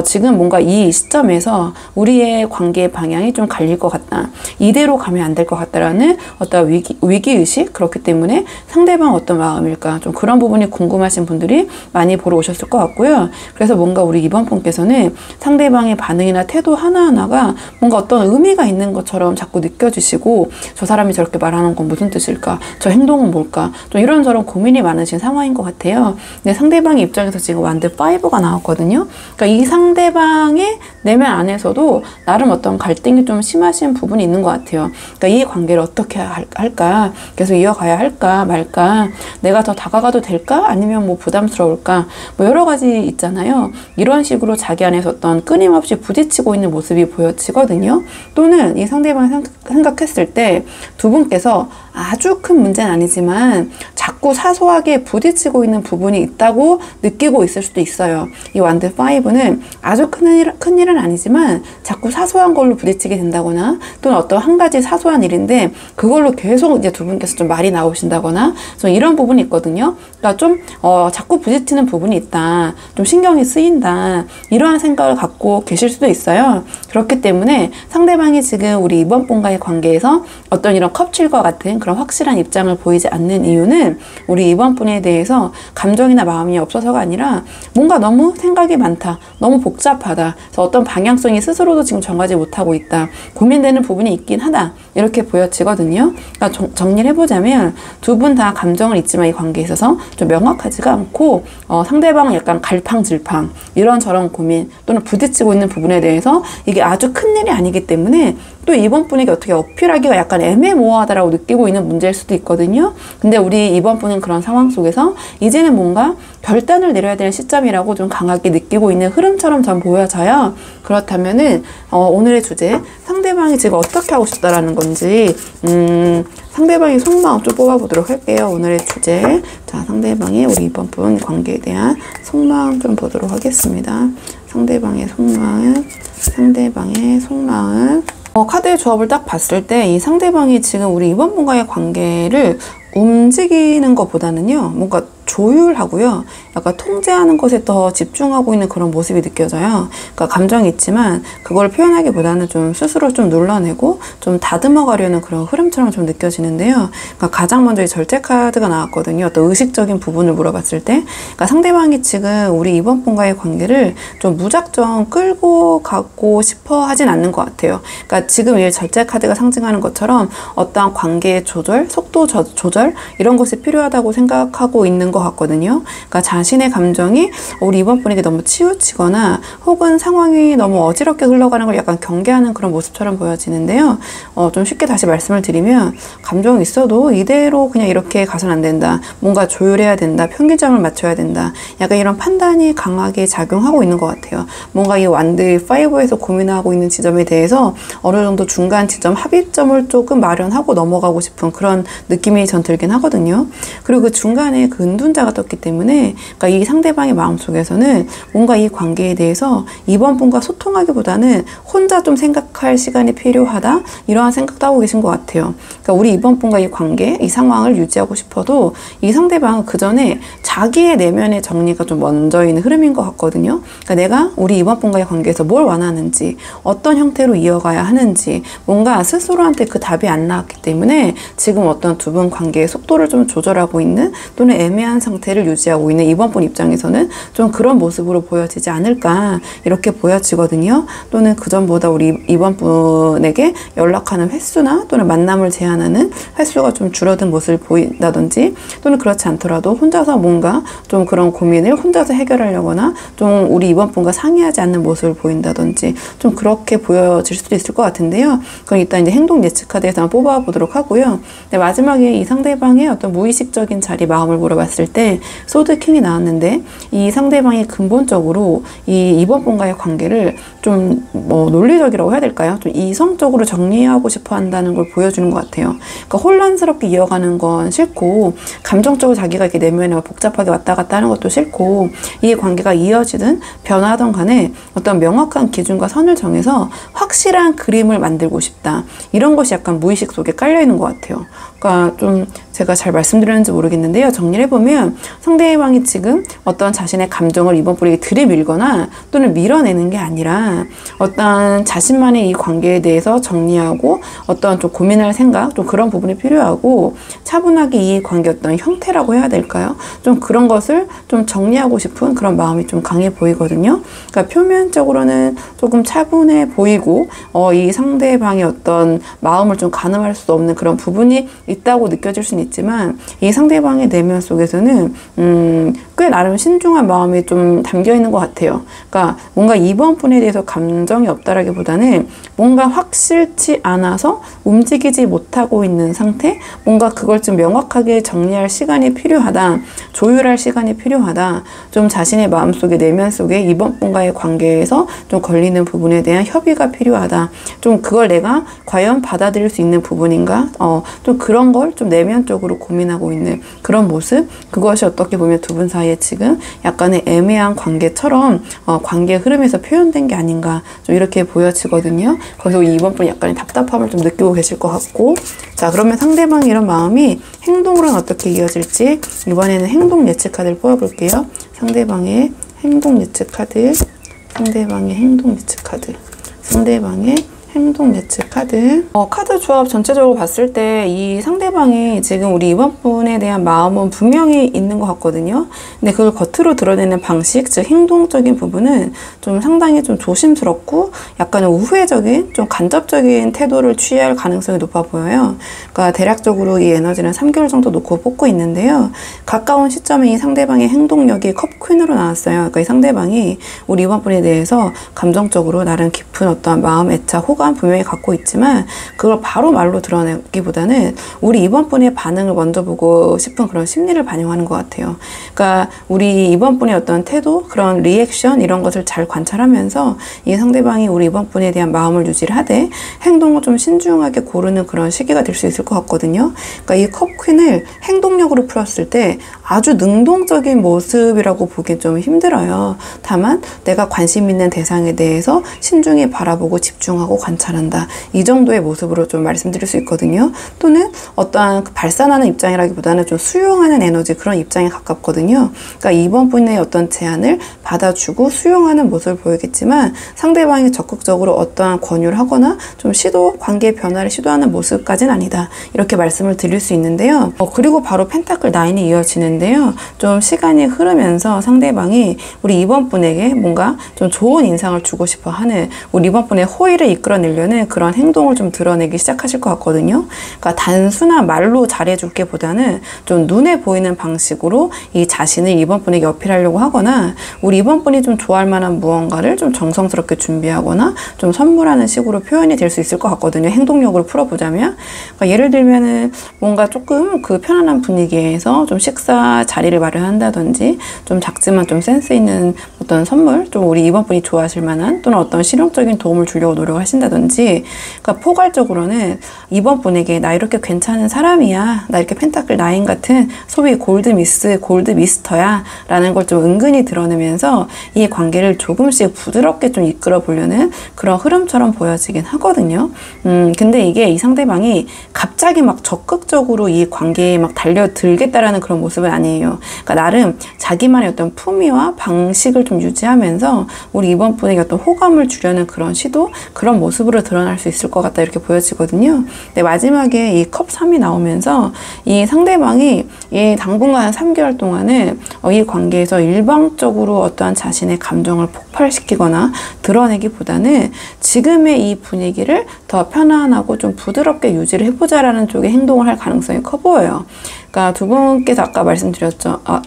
지금 뭔가 이 시점에서 우리의 관계의 방향이 좀 갈릴 것 같다, 이대로 가면 안 될 것 같다라는 어떤 위기의식, 그렇기 때문에 상대방 어떤 마음일까, 좀 그런 부분이 궁금하신 분들이 많이 보러 오셨을 것 같고요. 그래서 뭔가 우리 2번 분께서는 상대방의 반응이나 태도 하나하나가 뭔가 어떤 의미가 있는 것처럼 자꾸 느껴지시고, 저 사람이 저렇게 말하는 건 무슨 뜻일까? 저 행동은 뭘까? 좀 이런저런 고민이 많으신 상황인 것 같아요. 근데 상대방의 입장에서 지금 완드 5가 나왔거든요. 그러니까 이 상대방의 내면 안에서도 나름 어떤 갈등이 좀 심하신 부분이 있는 것 같아요. 그러니까 이 관계를 어떻게 할까? 계속 이어가야 할까 말까? 내가 더 다가가도 될까? 아니면 뭐 부담스러울까? 뭐 여러 가지 있잖아요. 이런 식으로 자기 안에서 어떤 끊임없이 부딪히고 있는 모습이 보여지거든요. 또는 이 상대방이 생각했을 때 두 분께서 아주 큰 문제는 아니지만 자꾸 사소하게 부딪히고 있는 부분이 있다고 느끼고 있을 수도 있어요. 이 완드 5는 아주 큰 일은 아니지만 자꾸 사소한 걸로 부딪히게 된다거나, 또는 어떤 한 가지 사소한 일인데 그걸로 계속 이제 두 분께서 좀 말이 나오신다거나, 좀 이런 부분이 있거든요. 그러니까 좀 자꾸 부딪히는 부분이 있다, 좀 신경이 쓰인다, 이러한 생각을 갖고 계실 수도 있어요. 그렇기 때문에 상대방이 지금 우리 이번 분과의 관계에서 어떤 이런 컵칠과 같은 그런 확실한 입장을 보이지 않는 이유는, 우리 이번 분에 대해서 감정이나 마음이 없어서가 아니라 뭔가 너무 생각이 많다, 너무 복잡하다, 그래서 어떤 방향성이 스스로도 지금 정하지 못하고 있다, 고민되는 부분이 있긴 하다, 이렇게 보여지거든요. 그러니까 정리를 해보자면 두 분 다 감정을 있지만 이 관계에 있어서 좀 명확하지가 않고, 상대방은 약간 갈팡질팡, 이런저런 고민 또는 부딪히고 있는 부분에 대해서 이게 아주 큰 일이 아니기 때문에 또 이번 분에게 어떻게 어필하기가 약간 애매모호하다라고 느끼고 있는 문제일 수도 있거든요. 근데 우리 이번 분은 그런 상황 속에서 이제는 뭔가 결단을 내려야 되는 시점이라고 좀 강하게 느끼고 있는 흐름처럼 전 보여져요. 그렇다면은 오늘의 주제, 상대방이 지금 어떻게 하고 싶다라는 건지, 상대방의 속마음 좀 뽑아보도록 할게요. 오늘의 주제, 자, 상대방이 우리 이번 분 관계에 대한 속마음 좀 보도록 하겠습니다. 상대방의 속마음, 상대방의 속마음. 카드의 조합을 딱 봤을 때 이 상대방이 지금 우리 이번 분과의 관계를 움직이는 것보다는요, 뭔가 조율하고요, 약간 통제하는 것에 더 집중하고 있는 그런 모습이 느껴져요. 그러니까 감정이 있지만 그걸 표현하기보다는 좀 스스로 좀 눌러내고 좀 다듬어 가려는 그런 흐름처럼 좀 느껴지는데요. 그러니까 가장 먼저 이 절제 카드가 나왔거든요. 어떤 의식적인 부분을 물어봤을 때, 그러니까 상대방이 지금 우리 이번 분과의 관계를 좀 무작정 끌고 가고 싶어 하진 않는 것 같아요. 그러니까 지금 이 절제 카드가 상징하는 것처럼 어떠한 관계의 조절, 속도 조절, 이런 것이 필요하다고 생각하고 있는 것 같거든요. 그러니까 자신의 감정이 우리 이번 분에게 너무 치우치거나 혹은 상황이 너무 어지럽게 흘러가는 걸 약간 경계하는 그런 모습처럼 보여지는데요. 좀 쉽게 다시 말씀을 드리면, 감정이 있어도 이대로 그냥 이렇게 가서는 안 된다, 뭔가 조율해야 된다, 평균점을 맞춰야 된다, 약간 이런 판단이 강하게 작용하고 있는 것 같아요. 뭔가 이 완드 5에서 고민하고 있는 지점에 대해서 어느 정도 중간 지점, 합의점을 조금 마련하고 넘어가고 싶은 그런 느낌이 전 들긴 하거든요. 그리고 그 중간에 그 은둔자가 떴기 때문에, 그러니까 이 상대방의 마음속에서는 뭔가 이 관계에 대해서 이번 분과 소통하기보다는 혼자 좀 생각할 시간이 필요하다, 이러한 생각도 하고 계신 것 같아요. 그러니까 우리 이번 분과 이 관계, 이 상황을 유지하고 싶어도 이 상대방은 그 전에 자기의 내면의 정리가 좀 먼저 있는 흐름인 것 같거든요. 그러니까 내가 우리 이번 분과의 관계에서 뭘 원하는지, 어떤 형태로 이어가야 하는지, 뭔가 스스로한테 그 답이 안 나왔기 때문에 지금 어떤 두 분 관계의 속도를 좀 조절하고 있는, 또는 애매한 상태를 유지하고 있는 이번 분 입장에서는 좀 그런 모습으로 보여지지 않을까, 이렇게 보여지거든요. 또는 그전보다 우리 이번 분에게 연락하는 횟수나 또는 만남을 제한하는 횟수가 좀 줄어든 모습을 보인다든지, 또는 그렇지 않더라도 혼자서 뭔가 좀 그런 고민을 혼자서 해결하려거나 좀 우리 이번 분과 상의하지 않는 모습을 보인다든지, 좀 그렇게 보여질 수도 있을 것 같은데요. 그럼 일단 이제 행동 예측 카드에서 한번 뽑아보도록 하고요. 네, 마지막에 이 상대방의 어떤 무의식적인 자리, 마음을 물어봤을 때 소드 킹이 나왔는데, 이 상대방이 근본적으로 이번 분과의 관계를 좀 논리적이라고 해야 될까요? 좀 이성적으로 정리하고 싶어 한다는 걸 보여주는 것 같아요. 그러니까 혼란스럽게 이어가는 건 싫고, 감정적으로 자기가 이렇게 내면에 복잡하게 왔다 갔다 하는 것도 싫고, 이 관계가 이어지든 변화하던 간에 어떤 명확한 기준과 선을 정해서 확실한 그림을 만들고 싶다, 이런 것이 약간 무의식 속에 깔려 있는 것 같아요. 그러니까 좀 제가 잘 말씀드렸는지 모르겠는데요. 정리를 해보면 뭐냐면 상대방이 지금 어떤 자신의 감정을 이번 분에게 들이밀거나 또는 밀어내는 게 아니라 어떤 자신만의 이 관계에 대해서 정리하고 어떤 좀 고민할 생각, 좀 그런 부분이 필요하고 차분하게 이 관계 어떤 형태라고 해야 될까요? 좀 그런 것을 좀 정리하고 싶은 그런 마음이 좀 강해 보이거든요. 그러니까 표면적으로는 조금 차분해 보이고 이 상대방의 어떤 마음을 좀 가늠할 수 없는 그런 부분이 있다고 느껴질 수는 있지만 이 상대방의 내면 속에서는 꽤 나름 신중한 마음이 좀 담겨 있는 것 같아요. 그러니까 뭔가 이번 분에 대해서 감정이 없다라기보다는 뭔가 확실치 않아서 움직이지 못하고 있는 상태, 뭔가 그걸 좀 명확하게 정리할 시간이 필요하다, 조율할 시간이 필요하다, 좀 자신의 마음속에 내면 속에 이번 분과의 관계에서 좀 걸리는 부분에 대한 협의가 필요하다, 좀 그걸 내가 과연 받아들일 수 있는 부분인가, 좀 그런 걸 좀 내면적으로 고민하고 있는 그런 모습, 그것이 어떻게 보면 두 분 사이에 지금 약간의 애매한 관계처럼 관계 흐름에서 표현된 게 아닌가, 좀 이렇게 보여지거든요. 그래서 이번 분 약간의 답답함을 좀 느끼고 계실 것 같고, 자, 그러면 상대방의 이런 마음이 행동으로는 어떻게 이어질지 이번에는 행동 예측 카드를 뽑아볼게요. 상대방의 행동 예측 카드, 상대방의 행동 예측 카드, 상대방의 행동 예측 카드. 카드 조합 전체적으로 봤을 때 이 상대방이 지금 우리 이번 분에 대한 마음은 분명히 있는 것 같거든요. 근데 그걸 겉으로 드러내는 방식, 즉 행동적인 부분은 좀 상당히 좀 조심스럽고 약간 우회적인, 좀 간접적인 태도를 취할 가능성이 높아 보여요. 그러니까 대략적으로 이 에너지는 3개월 정도 놓고 뽑고 있는데요. 가까운 시점에 이 상대방의 행동력이 컵 퀸으로 나왔어요. 그러니까 이 상대방이 우리 이번 분에 대해서 감정적으로 나름 깊은 어떤 마음, 애착, 호감 분명히 갖고 있지만 그걸 바로 말로 드러내기보다는 우리 이번 분의 반응을 먼저 보고 싶은 그런 심리를 반영하는 것 같아요. 그러니까 우리 이번 분의 어떤 태도, 그런 리액션 이런 것을 잘 관찰하면서 이 상대방이 우리 이번 분에 대한 마음을 유지를 하되 행동을 좀 신중하게 고르는 그런 시기가 될 수 있을 것 같거든요. 그러니까 이 컵퀸을 행동력으로 풀었을 때 아주 능동적인 모습이라고 보기 좀 힘들어요. 다만 내가 관심 있는 대상에 대해서 신중히 바라보고 집중하고 관찰한다, 이 정도의 모습으로 좀 말씀드릴 수 있거든요. 또는 어떠한 발산하는 입장이라기보다는 좀 수용하는 에너지, 그런 입장에 가깝거든요. 그러니까 이번 분의 어떤 제안을 받아주고 수용하는 모습을 보이겠지만 상대방이 적극적으로 어떠한 권유를 하거나 좀 관계 변화를 시도하는 모습까지는 아니다, 이렇게 말씀을 드릴 수 있는데요. 그리고 바로 펜타클 9이 이어지는데요. 좀 시간이 흐르면서 상대방이 우리 이번 분에게 뭔가 좀 좋은 인상을 주고 싶어 하는, 우리 이번 분의 호의를 이끌어내려는 그런 행동을 좀 드러내기 시작하실 것 같거든요. 그러니까 단순한 말로 잘해줄게 보다는 좀 눈에 보이는 방식으로 이 자신을 이번 분에게 어필하려고 하거나 우리 이번 분이 좀 좋아할 만한 무언가를 좀 정성스럽게 준비하거나 좀 선물하는 식으로 표현이 될 수 있을 것 같거든요. 행동력으로 풀어보자면. 그러니까 예를 들면은 뭔가 조금 그 편안한 분위기에서 좀 식사 자리를 마련한다든지 좀 작지만 좀 센스 있는 어떤 선물, 좀 우리 이번 분이 좋아하실 만한 또는 어떤 실용적인 도움을 주려고 노력을 하신다든지, 그러니까 포괄적으로는 이번 분에게 나 이렇게 괜찮은 사람이야, 나 이렇게 펜타클 9 같은 소위 골드미스, 골드미스터야 라는 걸 좀 은근히 드러내면서 이 관계를 조금씩 부드럽게 좀 이끌어 보려는 그런 흐름처럼 보여지긴 하거든요. 근데 이게 이 상대방이 갑자기 막 적극적으로 이 관계에 막 달려들겠다라는 그런 모습은 아니에요. 그러니까 나름 자기만의 어떤 품위와 방식을 좀 유지하면서 우리 이번 분에게 어떤 호감을 주려는 그런 시도, 그런 모습으로 드러날 수 있을 것 같다, 이렇게 보여지거든요. 근데 마지막에 이 컵 3이 나오면서 이 상대방이 이 당분간 3개월 동안은 이 관계에서 일방적으로 어떠한 자신의 감정을 폭발시키거나 드러내기보다는 지금의 이 분위기를 더 편안하고 좀 부드럽게 유지를 해보자라는 쪽의 행동을 할 가능성이 커 보여요. 그러니까 두 분께서 아까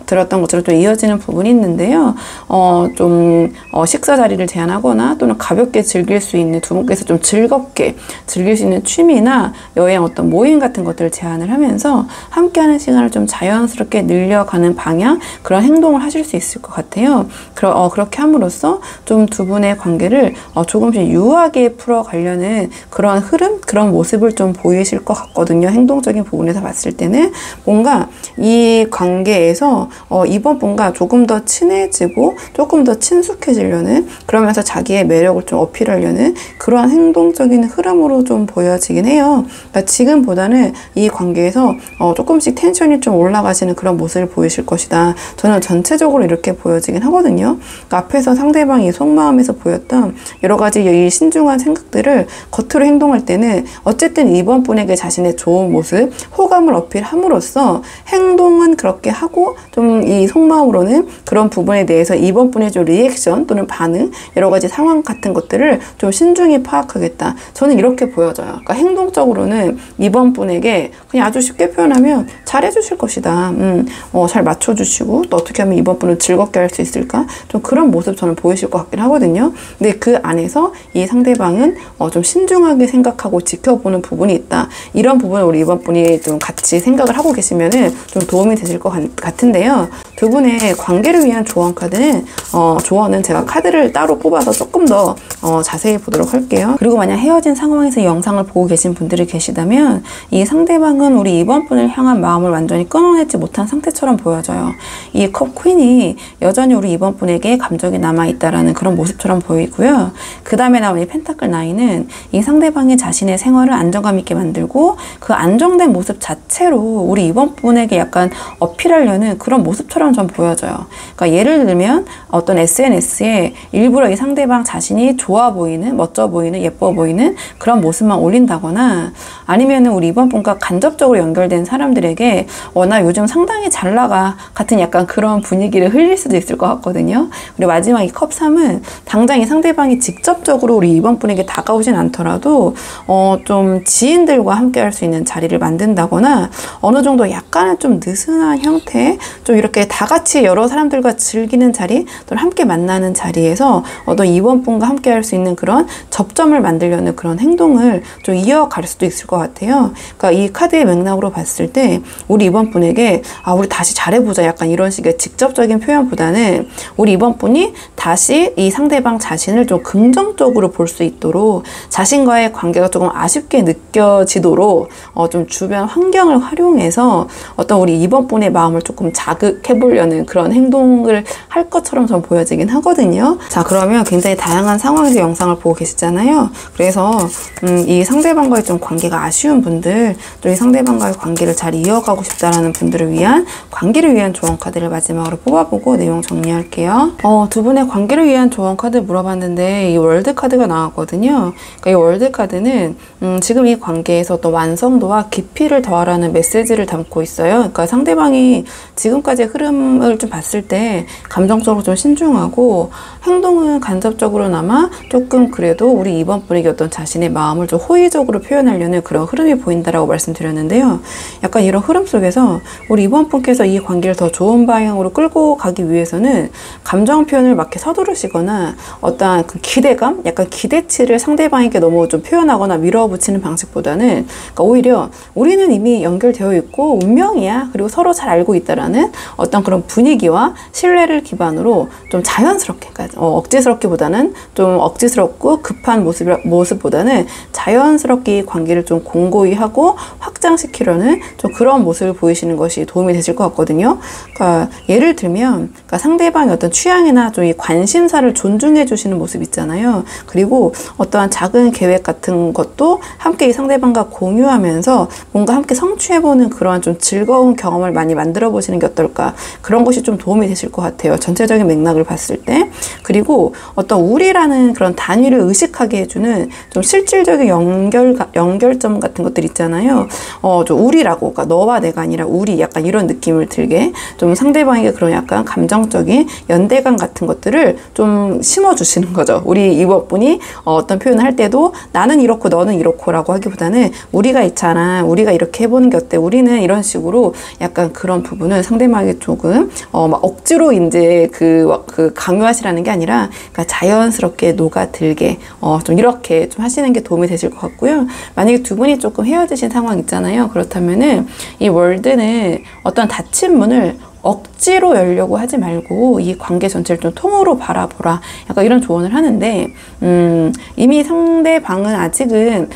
들었던 것처럼 좀 이어지는 부분이 있는데요. 식사 자리를 제안하거나 또는 가볍게 즐길 수 있는, 두 분께서 좀 즐겁게 즐길 수 있는 취미나 여행 어떤 모임 같은 것들을 제안을 하면서 함께하는 시간을 좀 자연스럽게 늘려가는 방향, 그런 행동을 하실 수 있을 것 같아요. 그렇게 함으로써 좀 두 분의 관계를 조금씩 유하게 풀어가려는 그런 흐름, 그런 모습을 좀 보이실 것 같거든요. 행동적인 부분에서 봤을 때는 뭔가 이 관계에서 이번 분과 조금 더 친해지고 조금 더 친숙해지려는, 그러면서 자기의 매력을 좀 어필하려는 그러한 행동적인 흐름으로 좀 보여지긴 해요. 그러니까 지금보다는 이 관계에서 조금씩 텐션이 좀 올라가시는 그런 모습을 보이실 것이다. 저는 전체적으로 이렇게 보여지긴 하거든요. 그러니까 앞에서 상대방이 속마음에서 보였던 여러 가지 이 신중한 생각들을 겉으로 행동할 때는 어쨌든 이번 분에게 자신의 좋은 모습, 호감을 어필함으로써 행동은 그렇게 하고 좀 이 속마음으로는 그런 부분에 대해서 이번 분의 좀 리액션 또는 반응, 여러 가지 상황 같은 것들을 좀 신중히 파악하겠다. 저는 이렇게 보여져요. 그러니까 행동적으로는 이번 분에게 그냥 아주 쉽게 표현하면 잘해주실 것이다. 잘 맞춰주시고 또 어떻게 하면 이번 분을 즐겁게 할 수 있을까? 좀 그런 모습 저는 보이실 것 같긴 하거든요. 근데 그 안에서 이 상대방은 좀 신중하게 생각하고 지켜보는 부분이 있다. 이런 부분을 우리 이번 분이 좀 같이 생각을 하고 계시면은 좀 도움이 되실 것 같은데요. 두 분의 관계를 위한 조언 카드는 조언은 제가 카드를 따로 뽑아서 조금 더 자세히 보도록 할게요. 그리고 만약 헤어진 상황에서 이 영상을 보고 계신 분들이 계시다면 이 상대방은 우리 이번 분을 향한 마음을 완전히 끊어내지 못한 상태처럼 보여져요. 이 컵 퀸이 여전히 우리 이번 분에게 감정이 남아있다라는 그런 모습처럼 보이고요. 그 다음에 나온 이 펜타클 9은 이 상대방이 자신의 생활을 안정감 있게 만들고 그 안정된 모습 자체로 우리 이번 분에게 약간 어필하려는 그런 모습처럼 좀 보여져요. 그러니까 예를 들면 어떤 SNS에 일부러 이 상대방 자신이 좋아 보이는, 멋져 보이는, 예뻐 보이는 그런 모습만 올린다거나, 아니면은 우리 이번 분과 간접적으로 연결된 사람들에게 나 요즘 상당히 잘 나가 같은 약간 그런 분위기를 흘릴 수도 있을 것 같거든요. 그리고 마지막 이 컵 3은 당장 이 상대방이 직접적으로 우리 이번 분에게 다가오진 않더라도 좀 지인들과 함께 할 수 있는 자리를 만든다거나, 어느 정도 약간은 좀 느슨한 형태, 좀 이렇게 다 같이 여러 사람들과 즐기는 자리, 또는 함께 만나는 자리에서 어떤 이번 분과 함께 할 수 있는 그런 접점을 만들려는 그런 행동을 좀 이어갈 수도 있을 것 같아요. 그러니까 이 카드의 맥락으로 봤을 때 우리 이번 분에게 우리 다시 잘해보자 약간 이런 식의 직접적인 표현보다는 우리 이번 분이 다시 이 상대방 자신을 좀 긍정적으로 볼 수 있도록, 자신과의 관계가 조금 아쉽게 느껴지도록 좀 주변 환경을 활용해서 어떤 우리 이번 분의 마음을 조금 자극해 보려는 그런 행동을 할 것처럼 좀 보여지긴 하거든요. 자, 그러면 굉장히 다양한 상황에서 영상을 보고 계시잖아요. 그래서 이 상대방과의 좀 관계가 아쉬운 분들, 또 이 상대방과의 관계를 잘 이어가고 싶다라는 분들을 위한 관계를 위한 조언 카드를 마지막으로 뽑아보고 내용 정리할게요. 두 분의 관계를 위한 조언 카드 물어봤는데 이 월드 카드가 나왔거든요. 그러니까 이 월드 카드는 지금 이 관계에서 또 완성도와 깊이를 더하라는 메시지를 담고 있어요. 그러니까 상대방이 지금까지의 흐름을 좀 봤을 때 감정적으로 좀 신중하고 행동은 간접적으로나마 조금 그래도 우리 이번 분에게 어떤 자신의 마음을 좀 호의적으로 표현하려는 그런 흐름이 보인다라고 말씀드렸는데요. 약간 이런 흐름 속에서 우리 이번 분께서 이 관계를 더 좋은 방향으로 끌고 가기 위해서는 감정 표현을 막 이렇게 서두르시거나 어떠한 그 기대감, 약간 기대치를 상대방에게 너무 좀 표현하거나 밀어붙이는 방식보다는, 그러니까 오히려 우리는 이미 연결되어 있고 운명이야, 그리고 서로 잘 알고 있다라는 어떤 그런 분위기와 신뢰를 기반으로 좀 자연스럽게, 그러니까 억지스럽기보다는 좀 억지스럽고 급한 모습보다는 자연스럽게 이 관계를 좀 공고히 하고 확장시키려는 좀 그런 모습을 보이시는 것이 도움이 되실 것 같거든요. 그러니까 예를 들면, 그러니까 상대방의 어떤 취향이나 좀 이 관심사를 존중해 주시는 모습 있잖아요. 그리고 어떠한 작은 계획 같은 것도 함께 이 상대방과 공유하면서 뭔가 함께 성취해보는 그러한 좀 즐거운 경험을 많이 만들어 보시는 게 어떨까, 그런 것이 좀 도움이 되실 것 같아요. 전체적인 맥락을 봤을 때. 그리고 어떤 우리라는 그런 단위를 의식하게 해주는 좀 실질적인 연결점 같은 것들 있잖아요. 좀 우리라고, 그러니까 너와 내가 아니라 우리, 약간 이런 느낌을 들게 좀 상대방에게 그런 약간 감정적인 연대감 같은 것들을 좀 심어주시는 거죠. 우리 이번 분이 어떤 표현을 할 때도 나는 이렇고 너는 이렇고 라고 하기보다는 우리가 있잖아, 우리가 이렇게 해보는 게 어때, 우리는 이런 식으로 약간 그런 부분을 상대방에게 조금 막 억지로 이제 그 강요하시라는 게 아니라, 그러니까 자연스럽게 녹아들게 좀 이렇게 좀 하시는 게 도움이 되실 것 같고요. 만약에 두 분이 조금 헤어지신 상황 있잖아요. 그렇다면은 이 월드는 어떤 닫힌 문을 억지로 열려고 하지 말고 이 관계 전체를 좀 통으로 바라보라. 약간 이런 조언을 하는데, 이미 상대방은 아직은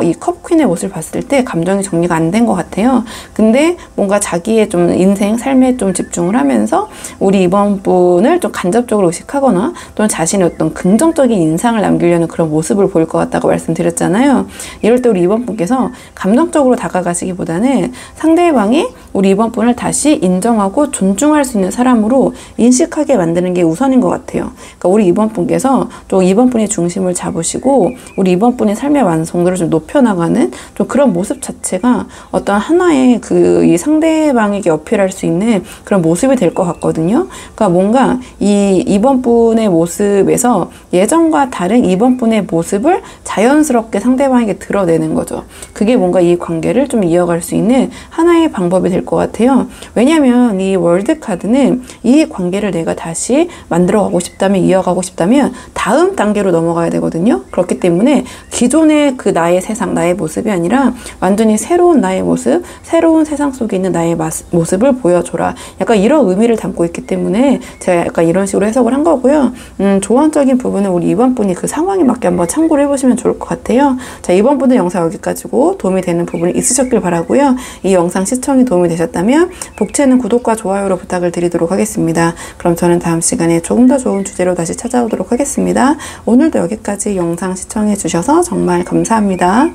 이 컵퀸의 모습을 봤을 때 감정이 정리가 안 된 것 같아요. 근데 뭔가 자기의 좀 인생, 삶에 좀 집중을 하면서 우리 이번 분을 좀 간접적으로 의식하거나 또는 자신의 어떤 긍정적인 인상을 남기려는 그런 모습을 보일 것 같다고 말씀드렸잖아요. 이럴 때 우리 이번 분께서 감정적으로 다가가시기보다는 상대방이 우리 이번 분을 다시 인정하고 존중할 수 있는 사람으로 인식하게 만드는 게 우선인 것 같아요. 그러니까 우리 이번 분께서 또 이번 분의 중심을 잡으시고 우리 이번 분의 삶의 완성도를 좀 높여나가는 좀 그런 모습 자체가 어떤 하나의 이 상대방에게 어필할 수 있는 그런 모습이 될 것 같거든요. 그러니까 뭔가 이번 분의 모습에서 예전과 다른 이번 분의 모습을 자연스럽게 상대방에게 드러내는 거죠. 그게 뭔가 이 관계를 좀 이어갈 수 있는 하나의 방법이 될 것 같아요. 왜냐하면 이 월드 카드는 이 관계를 내가 다시 만들어가고 싶다면, 이어가고 싶다면 다음 단계로 넘어가야 되거든요. 그렇기 때문에 기존의 그 나의 세상, 나의 모습이 아니라 완전히 새로운 나의 모습, 새로운 세상 속에 있는 나의 모습을 보여줘라. 약간 이런 의미를 담고 있기 때문에 제가 약간 이런 식으로 해석을 한 거고요. 조언적인 부분은 우리 이번 분이 그 상황에 맞게 한번 참고를 해보시면 좋을 것 같아요. 자, 이번 분은 영상 여기까지고 도움이 되는 부분이 있으셨길 바라고요. 이 영상 시청이 도움이 되셨다면 복채는 구독과 좋아요로 부탁을 드리도록 하겠습니다. 그럼 저는 다음 시간에 조금 더 좋은 주제로 다시 찾아오도록 하겠습니다. 오늘도 여기까지 영상 시청해 주셔서 정말 감사합니다.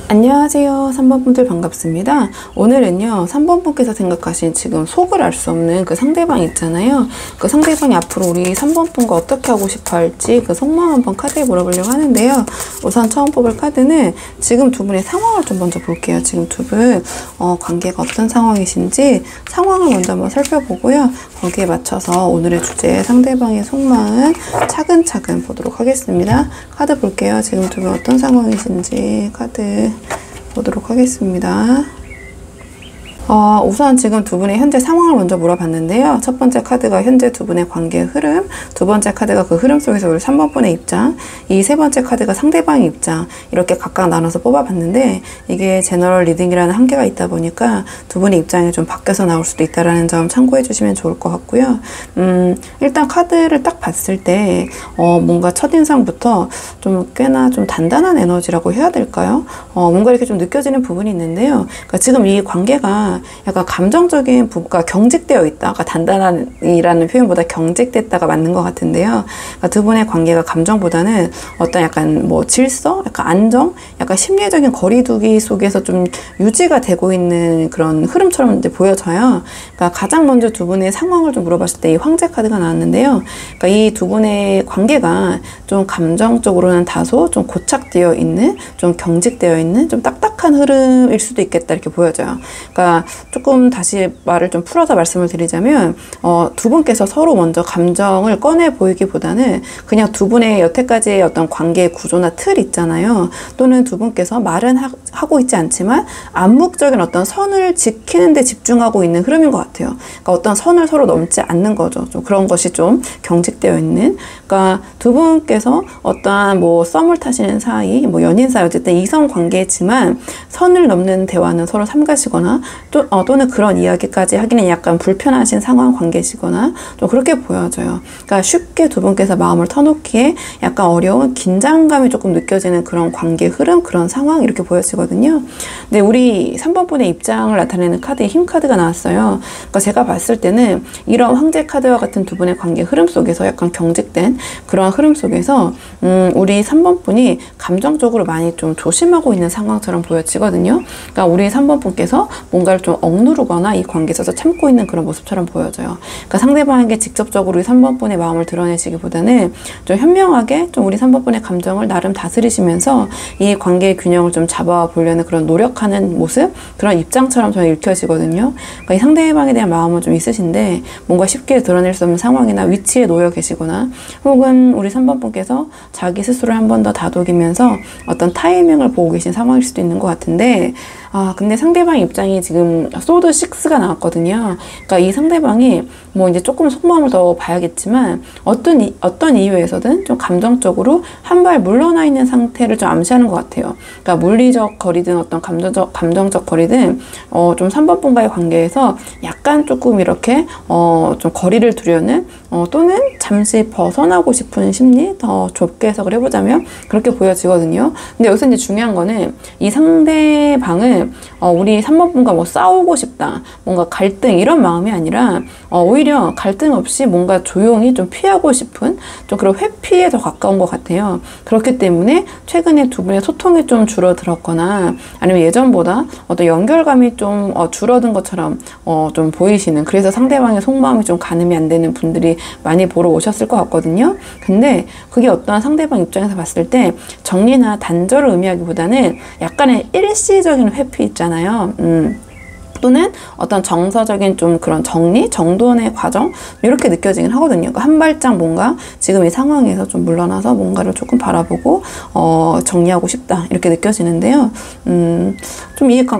안녕하세요. 3번 분들 반갑습니다. 오늘은요, 3번 분께서 생각하신 지금 속을 알 수 없는 그 상대방 있잖아요. 그 상대방이 앞으로 우리 3번 분과 어떻게 하고 싶어 할지 그 속마음 한번 카드에 물어보려고 하는데요. 우선 처음 뽑을 카드는 지금 두 분의 상황을 좀 먼저 볼게요. 지금 두 분 관계가 어떤 상황이신지 상황을 먼저 한번 살펴보고요. 거기에 맞춰서 오늘의 주제 상대방의 속마음 차근차근 보도록 하겠습니다. 카드 볼게요. 지금 두 분 어떤 상황이신지 카드 보도록 하겠습니다. 우선 지금 두 분의 현재 상황을 먼저 물어봤는데요. 첫 번째 카드가 현재 두 분의 관계의 흐름, 두 번째 카드가 그 흐름 속에서 우리 3번 분의 입장, 이 세 번째 카드가 상대방의 입장, 이렇게 각각 나눠서 뽑아봤는데 이게 제너럴 리딩이라는 한계가 있다 보니까 두 분의 입장이 좀 바뀌어서 나올 수도 있다는 점 참고해 주시면 좋을 것 같고요. 일단 카드를 딱 봤을 때 뭔가 첫인상부터 좀 꽤나 좀 단단한 에너지라고 해야 될까요? 뭔가 이렇게 좀 느껴지는 부분이 있는데요. 그러니까 지금 이 관계가 약간 감정적인 부분과 경직되어 있다. 아까 단단한이라는 표현보다 경직됐다가 맞는 것 같은데요. 그러니까 두 분의 관계가 감정보다는 어떤 약간 뭐 질서, 약간 안정, 약간 심리적인 거리두기 속에서 좀 유지가 되고 있는 그런 흐름처럼 이제 보여져요. 그러니까 가장 먼저 두 분의 상황을 좀 물어봤을 때 이 황제 카드가 나왔는데요. 그러니까 이 두 분의 관계가 좀 감정적으로는 다소 좀 고착되어 있는, 좀 경직되어 있는, 좀 딱딱한 흐름일 수도 있겠다 이렇게 보여져요. 그러니까 조금 다시 말을 좀 풀어서 말씀을 드리자면 두 분께서 서로 먼저 감정을 꺼내 보이기보다는 그냥 두 분의 여태까지의 어떤 관계의 구조나 틀 있잖아요. 또는 두 분께서 말은 하고 있지 않지만 암묵적인 어떤 선을 지키는 데 집중하고 있는 흐름인 것 같아요. 그러니까 어떤 선을 서로 넘지 않는 거죠. 좀 그런 것이 좀 경직되어 있는. 그러니까 두 분께서 어떠한 뭐 썸을 타시는 사이, 뭐 연인 사이 어쨌든 이성 관계지만 선을 넘는 대화는 서로 삼가시거나 또는 그런 이야기까지 하기는 약간 불편하신 상황 관계시거나 좀 그렇게 보여져요. 그러니까 쉽게 두 분께서 마음을 터놓기에 약간 어려운 긴장감이 조금 느껴지는 그런 관계 흐름, 그런 상황 이렇게 보여지거든요. 근데 우리 3번 분의 입장을 나타내는 카드에 힘 카드가 나왔어요. 그러니까 제가 봤을 때는 이런 황제 카드와 같은 두 분의 관계 흐름 속에서 약간 경직된 그런 흐름 속에서 우리 3번 분이 감정적으로 많이 좀 조심하고 있는 상황처럼 보여지거든요. 그러니까 우리 3번 분께서 뭔가를 좀 억누르거나 이 관계에 있어서 참고 있는 그런 모습처럼 보여져요. 그러니까 상대방에게 직접적으로 우리 3번 분의 마음을 드러내시기보다는 좀 현명하게 좀 우리 3번 분의 감정을 나름 다스리 들이시면서 이 관계의 균형을 좀 잡아보려는 그런 노력하는 모습, 그런 입장처럼 저는 읽혀지거든요. 그러니까 이 상대방에 대한 마음은 좀 있으신데 뭔가 쉽게 드러낼 수 없는 상황이나 위치에 놓여 계시거나 혹은 우리 3번 분께서 자기 스스로를 한 번 더 다독이면서 어떤 타이밍을 보고 계신 상황일 수도 있는 것 같은데, 근데 상대방 입장이 지금 소드 6가 나왔거든요. 그러니까 이 상대방이 뭐 이제 조금 속마음을 더 봐야겠지만 어떤 이유에서든 좀 감정적으로 한 발 물러나 있는 상태를 좀 암시하는 것 같아요. 그러니까 물리적 거리든 어떤 감정적 거리든 좀 3번 분과의 관계에서 약간 조금 이렇게 좀 거리를 두려는 또는 잠시 벗어나고 싶은 심리, 더 좁게 해석을 해보자면 그렇게 보여지거든요. 근데 여기서 이제 중요한 거는 이 상대방은 우리 3번 분과 뭐 싸우고 싶다, 뭔가 갈등 이런 마음이 아니라 오히려 갈등 없이 뭔가 조용히 좀 피하고 싶은 좀 그런 회피에 더 가까운 것 같아요. 그렇기 때문에 최근에 두 분의 소통이 좀 줄어들었거나 아니면 예전보다 어떤 연결감이 좀 줄어든 것처럼 좀 보이시는, 그래서 상대방의 속마음이 좀 가늠이 안 되는 분들이 많이 보러 오셨을 것 같거든요. 근데 그게 어떠한 상대방 입장에서 봤을 때 정리나 단절을 의미하기보다는 약간의 일시적인 회피 있잖아요. 또는 어떤 정서적인 좀 그런 정리, 정돈의 과정 이렇게 느껴지긴 하거든요. 그러니까 한 발짝 뭔가 지금 이 상황에서 좀 물러나서 뭔가를 조금 바라보고 정리하고 싶다 이렇게 느껴지는데요.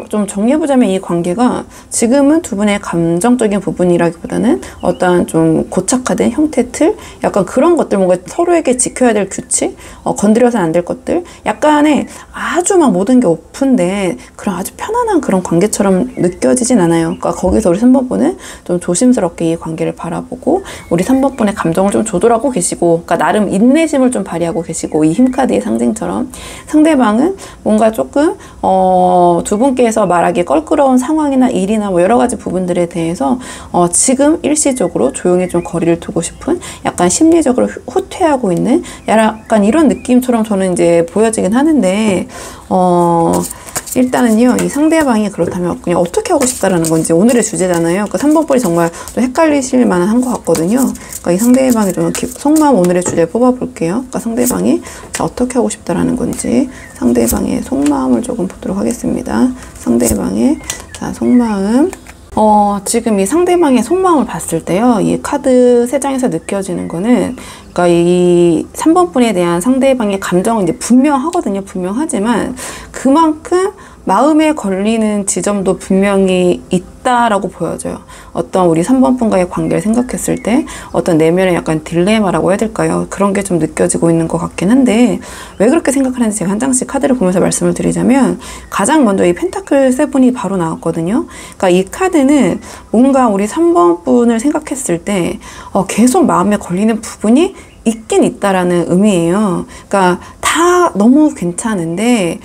좀 정리해보자면 이 관계가 지금은 두 분의 감정적인 부분이라기보다는 어떤 좀 고착화된 형태 틀, 약간 그런 것들, 뭔가 서로에게 지켜야 될 규칙, 건드려서는 안 될 것들, 약간의 아주 막 모든 게 오픈된 그런 아주 편안한 그런 관계처럼 느껴지진 않아요. 그러니까 거기서 우리 3번 분은 좀 조심스럽게 이 관계를 바라보고 우리 3번 분의 감정을 좀 조절하고 계시고, 그러니까 나름 인내심을 좀 발휘하고 계시고, 이 힘카드의 상징처럼 상대방은 뭔가 조금 두 분께서 말하기 껄끄러운 상황이나 일이나 뭐 여러 가지 부분들에 대해서 지금 일시적으로 조용히 좀 거리를 두고 싶은, 약간 심리적으로 후퇴하고 있는 약간 이런 느낌처럼 저는 이제 보여지긴 하는데, 일단은요, 이 상대방이 그렇다면 그냥 어떻게 하고 싶다라는 건지 오늘의 주제잖아요. 그러니까 3번 뿔이 정말 좀 헷갈리실 만한 한 것 같거든요. 그러니까 이 상대방이 좀 속마음 오늘의 주제 뽑아볼게요. 그러니까 상대방이 어떻게 하고 싶다라는 건지 상대방의 속마음을 조금 보도록 하겠습니다. 상대방의 속마음. 지금 이 상대방의 속마음을 봤을 때요, 이 카드 3장에서 느껴지는 거는, 그러니까 이 3번 분에 대한 상대방의 감정은 이제 분명하거든요. 분명하지만 그만큼 마음에 걸리는 지점도 분명히 있다라고 보여져요. 어떤 우리 3번 분과의 관계를 생각했을 때 어떤 내면의 약간 딜레마라고 해야 될까요? 그런 게 좀 느껴지고 있는 것 같긴 한데, 왜 그렇게 생각하는지 제가 한 장씩 카드를 보면서 말씀을 드리자면, 가장 먼저 이 펜타클 7이 바로 나왔거든요. 그러니까 이 카드는 뭔가 우리 3번 분을 생각했을 때 계속 마음에 걸리는 부분이 있긴 있다라는 의미예요. 그러니까 다 너무 괜찮은데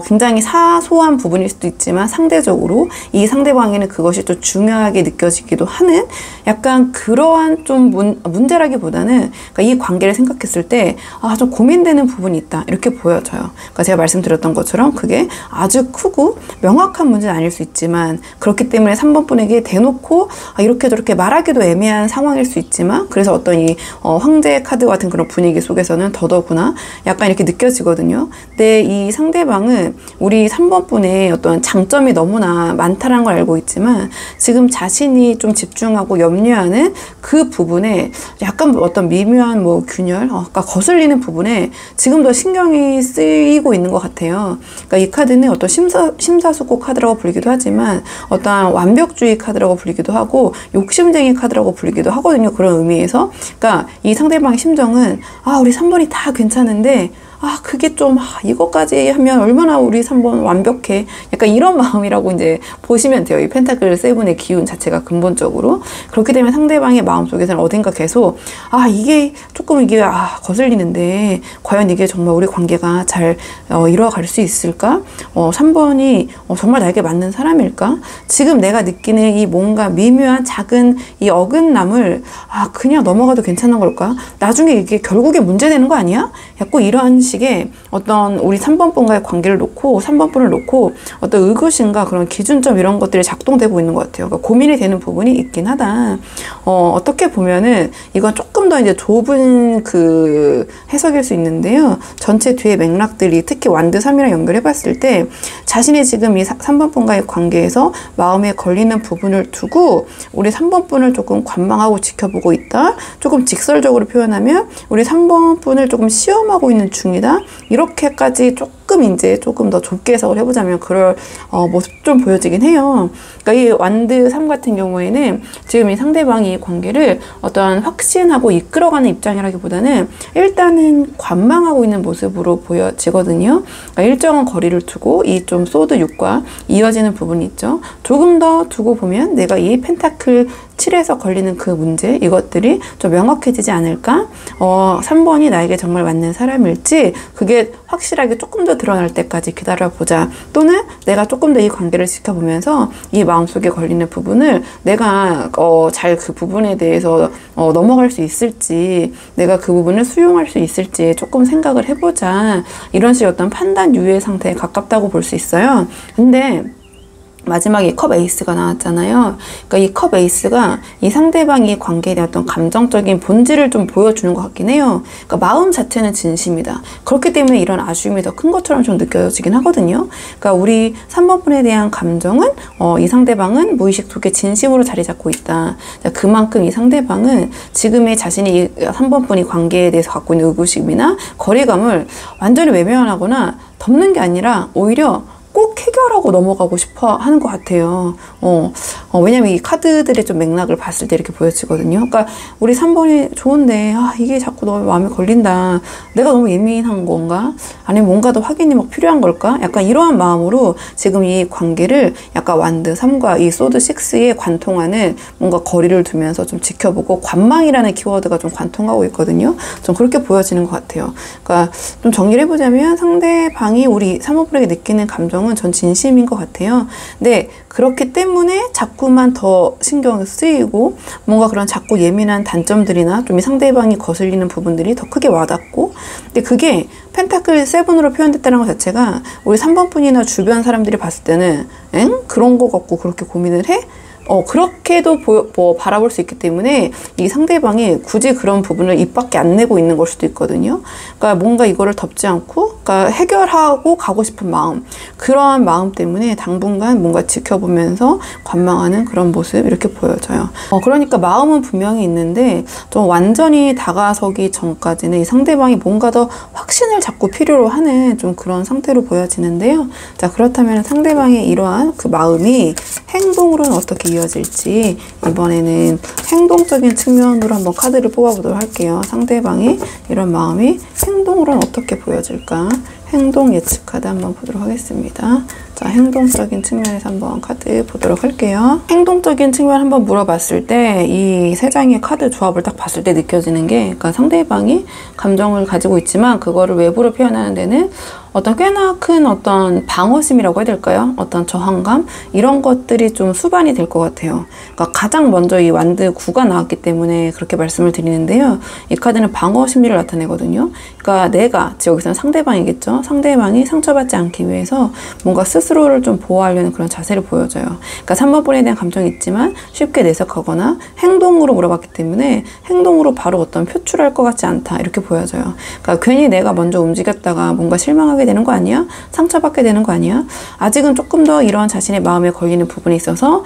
굉장히 사소한 부분일 수도 있지만 상대적으로 이 상대방에는 그것이 또 중요하게 느껴지기도 하는, 약간 그러한 좀 문제라기보다는, 그러니까 이 관계를 생각했을 때 좀 고민되는 부분이 있다 이렇게 보여져요. 그러니까 제가 말씀드렸던 것처럼 그게 아주 크고 명확한 문제는 아닐 수 있지만, 그렇기 때문에 3번 분에게 대놓고 이렇게 저렇게 말하기도 애매한 상황일 수 있지만, 그래서 어떤 이 황제 카드 같은 그런 분위기 속에서는 더더구나 약간 이렇게 느껴지거든요. 근데 이 상대방은 우리 3번 분의 어떤 장점이 너무나 많다는 걸 알고 있지만, 지금 자신이 좀 집중하고 염려하는 그 부분에 약간 어떤 미묘한 뭐 균열, 그러니까 거슬리는 부분에 지금 더 신경이 쓰이고 있는 것 같아요. 그러니까 이 카드는 어떤 심사숙고 카드라고 불리기도 하지만 어떤 완벽주의 카드라고 불리기도 하고 욕심쟁이 카드라고 불리기도 하거든요. 그런 의미에서. 그러니까 이 상대방의 심정은 우리 3번이 다 괜찮은데 그게 좀 이것까지 하면 얼마나 우리 3번 완벽해, 약간 이런 마음이라고 이제 보시면 돼요. 이 펜타클 7의 기운 자체가 근본적으로. 그렇기 때문에 상대방의 마음속에서는 어딘가 계속 이게 조금 이게 거슬리는데 과연 이게 정말 우리 관계가 잘 이루어갈 수 있을까? 3번이 정말 나에게 맞는 사람일까? 지금 내가 느끼는 이 뭔가 미묘한 작은 이 어긋남을 그냥 넘어가도 괜찮은 걸까? 나중에 이게 결국에 문제되는 거 아니야? 약간 이러한 식의 어떤 우리 3번 분과의 관계를 놓고 3번 분을 놓고 어떤 의구심과 그런 기준점 이런 것들이 작동되고 있는 것 같아요. 그러니까 고민이 되는 부분이 있긴 하다. 어떻게 보면은 이건 조금 더 이제 좁은 그 해석일 수 있는데요. 전체 뒤에 맥락들이 특히 완드 3이랑 연결해 봤을 때 자신이 지금 이 3번 분과의 관계에서 마음에 걸리는 부분을 두고 우리 3번 분을 조금 관망하고 지켜보고 있다. 조금 직설적으로 표현하면 우리 3번 분을 조금 시험하고 있는 중이다. 이렇게까지 조금 더 좁게 해석을 해보자면 그럴 모습 좀 보여지긴 해요. 그러니까 이 완드 3 같은 경우에는 지금 이 상대방이 관계를 어떠한 확신하고 이끌어가는 입장이라기보다는 일단은 관망하고 있는 모습으로 보여지거든요. 그러니까 일정한 거리를 두고 이 좀 소드 6과 이어지는 부분이 있죠. 조금 더 두고 보면 내가 이 펜타클 7에서 걸리는 그 문제, 이것들이 좀 명확해지지 않을까? 3번이 나에게 정말 맞는 사람일지 그게 확실하게 조금 더 드러날 때까지 기다려보자. 또는 내가 조금 더 이 관계를 지켜보면서 이 마음속에 걸리는 부분을 내가 잘 그 부분에 대해서 넘어갈 수 있을지, 내가 그 부분을 수용할 수 있을지 조금 생각을 해보자. 이런 식의 어떤 판단 유예 상태에 가깝다고 볼 수 있어요. 근데 마지막에 컵 에이스가 나왔잖아요. 그러니까 이 컵 에이스가 이 상대방이 관계에 대한 어떤 감정적인 본질을 좀 보여주는 것 같긴 해요. 그러니까 마음 자체는 진심이다. 그렇기 때문에 이런 아쉬움이 더 큰 것처럼 좀 느껴지긴 하거든요. 그러니까 우리 3번 분에 대한 감정은 이 상대방은 무의식 속에 진심으로 자리 잡고 있다. 그만큼 이 상대방은 지금의 자신이 이 3번 분이 관계에 대해서 갖고 있는 의구심이나 거리감을 완전히 외면하거나 덮는 게 아니라 오히려 꼭 해결하고 넘어가고 싶어 하는 것 같아요. 왜냐면 이 카드들의 좀 맥락을 봤을 때 이렇게 보여지거든요. 그러니까 우리 3번이 좋은데 이게 자꾸 너무 마음에 걸린다. 내가 너무 예민한 건가? 아니면 뭔가 더 확인이 막 필요한 걸까? 약간 이러한 마음으로 지금 이 관계를 약간 완드 3과 이 소드 6에 관통하는 뭔가 거리를 두면서 좀 지켜보고 관망이라는 키워드가 좀 관통하고 있거든요. 좀 그렇게 보여지는 것 같아요. 그러니까 좀 정리를 해보자면 상대방이 우리 3번 분에게 느끼는 감정은 전 진심인 것 같아요. 근데 그렇기 때문에 자꾸만 더 신경이 쓰이고 뭔가 그런 자꾸 예민한 단점들이나 좀 이 상대방이 거슬리는 부분들이 더 크게 와닿고, 근데 그게 펜타클 7으로 표현됐다는 것 자체가 우리 3번 분이나 주변 사람들이 봤을 때는 그런 거 갖고 그렇게 고민을 해? 그렇게도 바라볼 수 있기 때문에 이 상대방이 굳이 그런 부분을 입 밖에 안 내고 있는 걸 수도 있거든요. 그러니까 뭔가 이거를 덮지 않고, 그러니까 해결하고 가고 싶은 마음, 그러한 마음 때문에 당분간 뭔가 지켜보면서 관망하는 그런 모습, 이렇게 보여져요. 그러니까 마음은 분명히 있는데 좀 완전히 다가서기 전까지는 이 상대방이 뭔가 더 확신을 자꾸 필요로 하는 좀 그런 상태로 보여지는데요. 자, 그렇다면 상대방의 이러한 그 마음이 행동으로는 어떻게 이어질지 이번에는 행동적인 측면으로 한번 카드를 뽑아보도록 할게요. 상대방이 이런 마음이 행동으로는 어떻게 보여질까? 행동 예측 카드 한번 보도록 하겠습니다. 자, 행동적인 측면에서 한번 카드 보도록 할게요. 행동적인 측면 한번 물어봤을 때 이 세 장의 카드 조합을 딱 봤을 때 느껴지는 게, 그러니까 상대방이 감정을 가지고 있지만 그거를 외부로 표현하는 데는 어떤 꽤나 큰 어떤 방어심이라고 해야 될까요? 어떤 저항감? 이런 것들이 좀 수반이 될 것 같아요. 그러니까 가장 먼저 이 완드 9가 나왔기 때문에 그렇게 말씀을 드리는데요. 이 카드는 방어 심리를 나타내거든요. 그러니까 내가, 여기서는 상대방이겠죠. 상대방이 상처받지 않기 위해서 뭔가 스스로를 좀 보호하려는 그런 자세를 보여줘요. 그러니까 3번 분에 대한 감정이 있지만 쉽게 내색하거나 행동으로 물어봤기 때문에 행동으로 바로 어떤 표출할 것 같지 않다, 이렇게 보여져요. 그러니까 괜히 내가 먼저 움직였다가 뭔가 실망하게 되는 거 아니야? 상처받게 되는 거 아니야? 아직은 조금 더 이러한 자신의 마음에 걸리는 부분이 있어서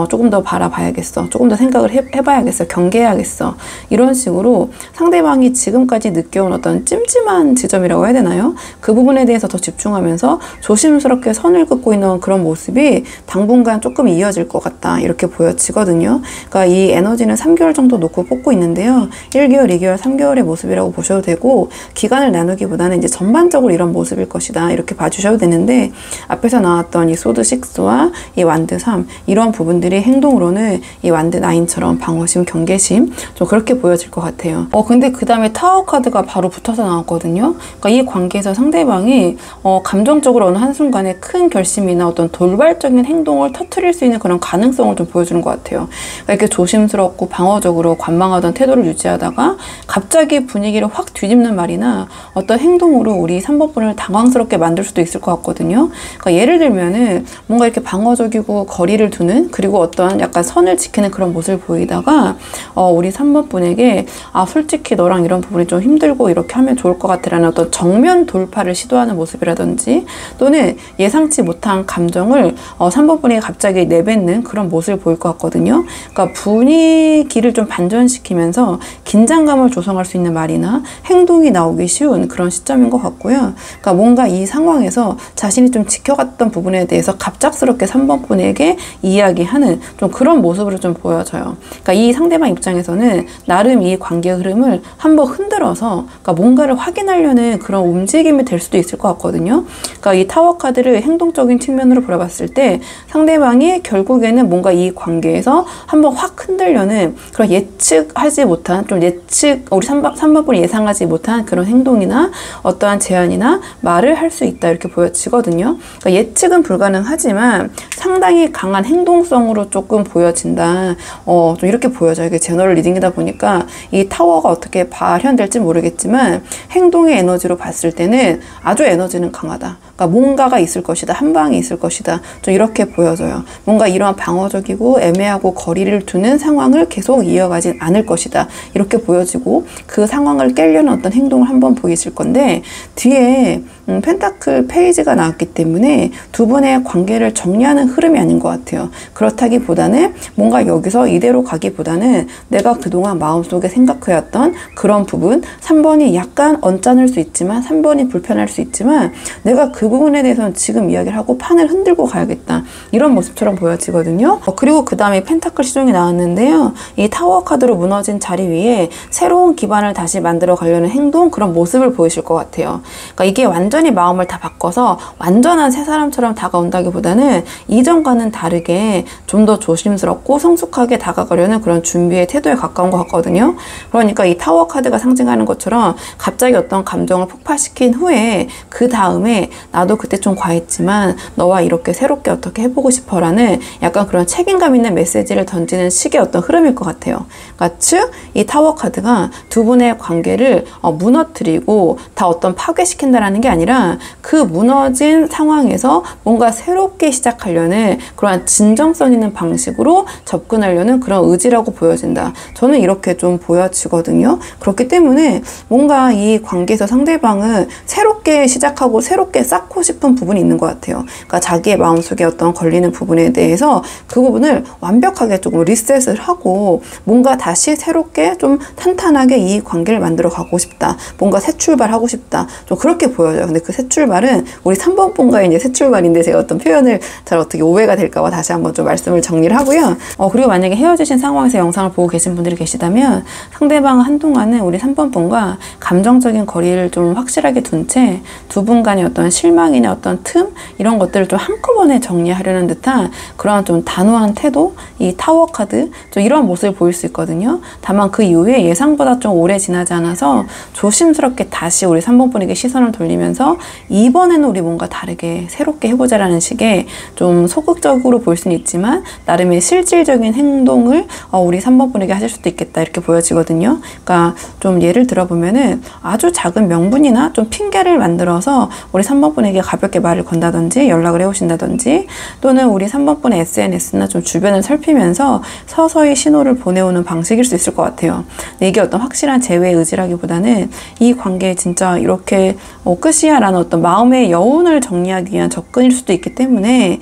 조금 더 바라봐야겠어. 조금 더 생각을 해봐야겠어. 경계해야겠어. 이런 식으로 상대방이 지금까지 느껴온 어떤 찜찜한 지점이라고 해야 되나요? 그 부분에 대해서 더 집중하면서 조심스럽게 선을 긋고 있는 그런 모습이 당분간 조금 이어질 것 같다, 이렇게 보여지거든요. 그러니까 이 에너지는 3개월 정도 놓고 뽑고 있는데요. 1개월, 2개월, 3개월의 모습이라고 보셔도 되고, 기간을 나누기보다는 이제 전반적으로 이런 모습 모습일 것이다. 이렇게 봐주셔도 되는데, 앞에서 나왔던 이 소드 6와 이 완드 3 이런 부분들이 행동으로는 이 완드 9처럼 방어심, 경계심 좀 그렇게 보여질 것 같아요. 근데 그 다음에 타워 카드가 바로 붙어서 나왔거든요. 그러니까 이 관계에서 상대방이 감정적으로 어느 한순간에 큰 결심이나 어떤 돌발적인 행동을 터뜨릴 수 있는 그런 가능성을 좀 보여주는 것 같아요. 그러니까 이렇게 조심스럽고 방어적으로 관망하던 태도를 유지하다가 갑자기 분위기를 확 뒤집는 말이나 어떤 행동으로 우리 3번 분을 당황스럽게 만들 수도 있을 것 같거든요. 그러니까 예를 들면은 뭔가 이렇게 방어적이고 거리를 두는, 그리고 어떤 약간 선을 지키는 그런 모습을 보이다가 우리 3번 분에게 솔직히 너랑 이런 부분이 좀 힘들고 이렇게 하면 좋을 것 같아 라는 어떤 정면 돌파를 시도하는 모습이라든지, 또는 예상치 못한 감정을 3번 분에게 갑자기 내뱉는 그런 모습을 보일 것 같거든요. 그러니까 분위기를 좀 반전시키면서 긴장감을 조성할 수 있는 말이나 행동이 나오기 쉬운 그런 시점인 것 같고요. 그러니까 뭔가 이 상황에서 자신이 좀 지켜갔던 부분에 대해서 갑작스럽게 3번 분에게 이야기하는 좀 그런 모습으로 좀 보여져요. 그러니까 이 상대방 입장에서는 나름 이 관계 흐름을 한번 흔들어서, 그러니까 뭔가를 확인하려는 그런 움직임이 될 수도 있을 것 같거든요. 그러니까 이 타워 카드를 행동적인 측면으로 바라봤을 때 상대방이 결국에는 뭔가 이 관계에서 한번 확 흔들려는 그런 예측하지 못한, 좀 우리 3번 분이 예상하지 못한 그런 행동이나 어떠한 제안이나 말을 할 수 있다, 이렇게 보여지거든요. 그러니까 예측은 불가능하지만 상당히 강한 행동성으로 조금 보여진다. 좀 이렇게 보여져요. 이게 제너럴 리딩이다 보니까 이 타워가 어떻게 발현될지 모르겠지만 행동의 에너지로 봤을 때는 아주 에너지는 강하다. 그러니까 뭔가가 있을 것이다. 한 방이 있을 것이다. 좀 이렇게 보여져요. 뭔가 이러한 방어적이고 애매하고 거리를 두는 상황을 계속 이어가진 않을 것이다. 이렇게 보여지고, 그 상황을 깨려는 어떤 행동을 한번 보이실 건데, 뒤에 펜타클 페이지가 나왔기 때문에 두 분의 관계를 정리하는 흐름이 아닌 것 같아요. 그렇다기보다는 뭔가 여기서 이대로 가기보다는 내가 그동안 마음속에 생각해왔던 그런 부분, 3번이 약간 언짢을 수 있지만 3번이 불편할 수 있지만 내가 그 부분에 대해서는 지금 이야기를 하고 판을 흔들고 가야겠다, 이런 모습처럼 보여지거든요. 그리고 그 다음에 펜타클 시종이 나왔는데요. 이 타워 카드로 무너진 자리 위에 새로운 기반을 다시 만들어 가려는 행동, 그런 모습을 보이실 것 같아요. 그러니까 이게 완전히 마음을 다 바꿔서 완전한 새 사람처럼 다가온다기보다는 이전과는 다르게 좀 더 조심스럽고 성숙하게 다가가려는 그런 준비의 태도에 가까운 것 같거든요. 그러니까 이 타워 카드가 상징하는 것처럼 갑자기 어떤 감정을 폭발시킨 후에 그 다음에 나도 그때 좀 과했지만 너와 이렇게 새롭게 어떻게 해보고 싶어라는 약간 그런 책임감 있는 메시지를 던지는 식의 어떤 흐름일 것 같아요. 그러니까 즉 이 타워 카드가 두 분의 관계를 무너뜨리고 다 어떤 파괴시킨다라는 게 아니라 그 무너진 상황에서 뭔가 새롭게 시작하려는 그러한 진정성 있는 방식으로 접근하려는 그런 의지라고 보여진다. 저는 이렇게 좀 보여지거든요. 그렇기 때문에 뭔가 이 관계에서 상대방은 새롭게 시작하고 새롭게 쌓고 싶은 부분이 있는 것 같아요. 그러니까 자기의 마음속에 어떤 걸리는 부분에 대해서 그 부분을 완벽하게 조금 리셋을 하고 뭔가 다시 새롭게 좀 탄탄하게 이 관계를 만들어 가고 싶다. 뭔가 새 출발하고 싶다. 좀 그렇게 보여져요. 근데 그 새 출발은 우리 3번 분과의 이제 새 출발인데, 제가 어떤 표현을 잘 어떻게 오해가 될까봐 다시 한번 좀 말씀을 정리를 하고요. 그리고 만약에 헤어지신 상황에서 영상을 보고 계신 분들이 계시다면 상대방은 한동안은 우리 3번 분과 감정적인 거리를 좀 확실하게 둔 채 두 분 간의 어떤 실망이나 어떤 틈, 이런 것들을 좀 한꺼번에 정리하려는 듯한 그런 좀 단호한 태도, 이 타워 카드, 좀 이런 모습을 보일 수 있거든요. 다만 그 이후에 예상보다 좀 오래 지나지 않아서 조심스럽게 다시 우리 3번 분에게 시선을 돌리면서 이번에는 우리 뭔가 다르게 새롭게 해보자라는 식의 좀 소극적으로 볼 수는 있지만 나름의 실질적인 행동을 우리 3번 분에게 하실 수도 있겠다, 이렇게 보여지거든요. 그러니까 좀 예를 들어보면은 아주 작은 명분이나 좀 핑계를 만들어서 우리 3번 분에게 가볍게 말을 건다든지 연락을 해오신다든지, 또는 우리 3번 분의 SNS나 좀 주변을 살피면서 서서히 신호를 보내오는 방식일 수 있을 것 같아요. 근데 이게 어떤 확실한 재회 의지라기보다는 이 관계에 진짜 이렇게 끝이야 라는 어떤 마음의 여운을 정리하기 위한 접근일 수도 있기 때문에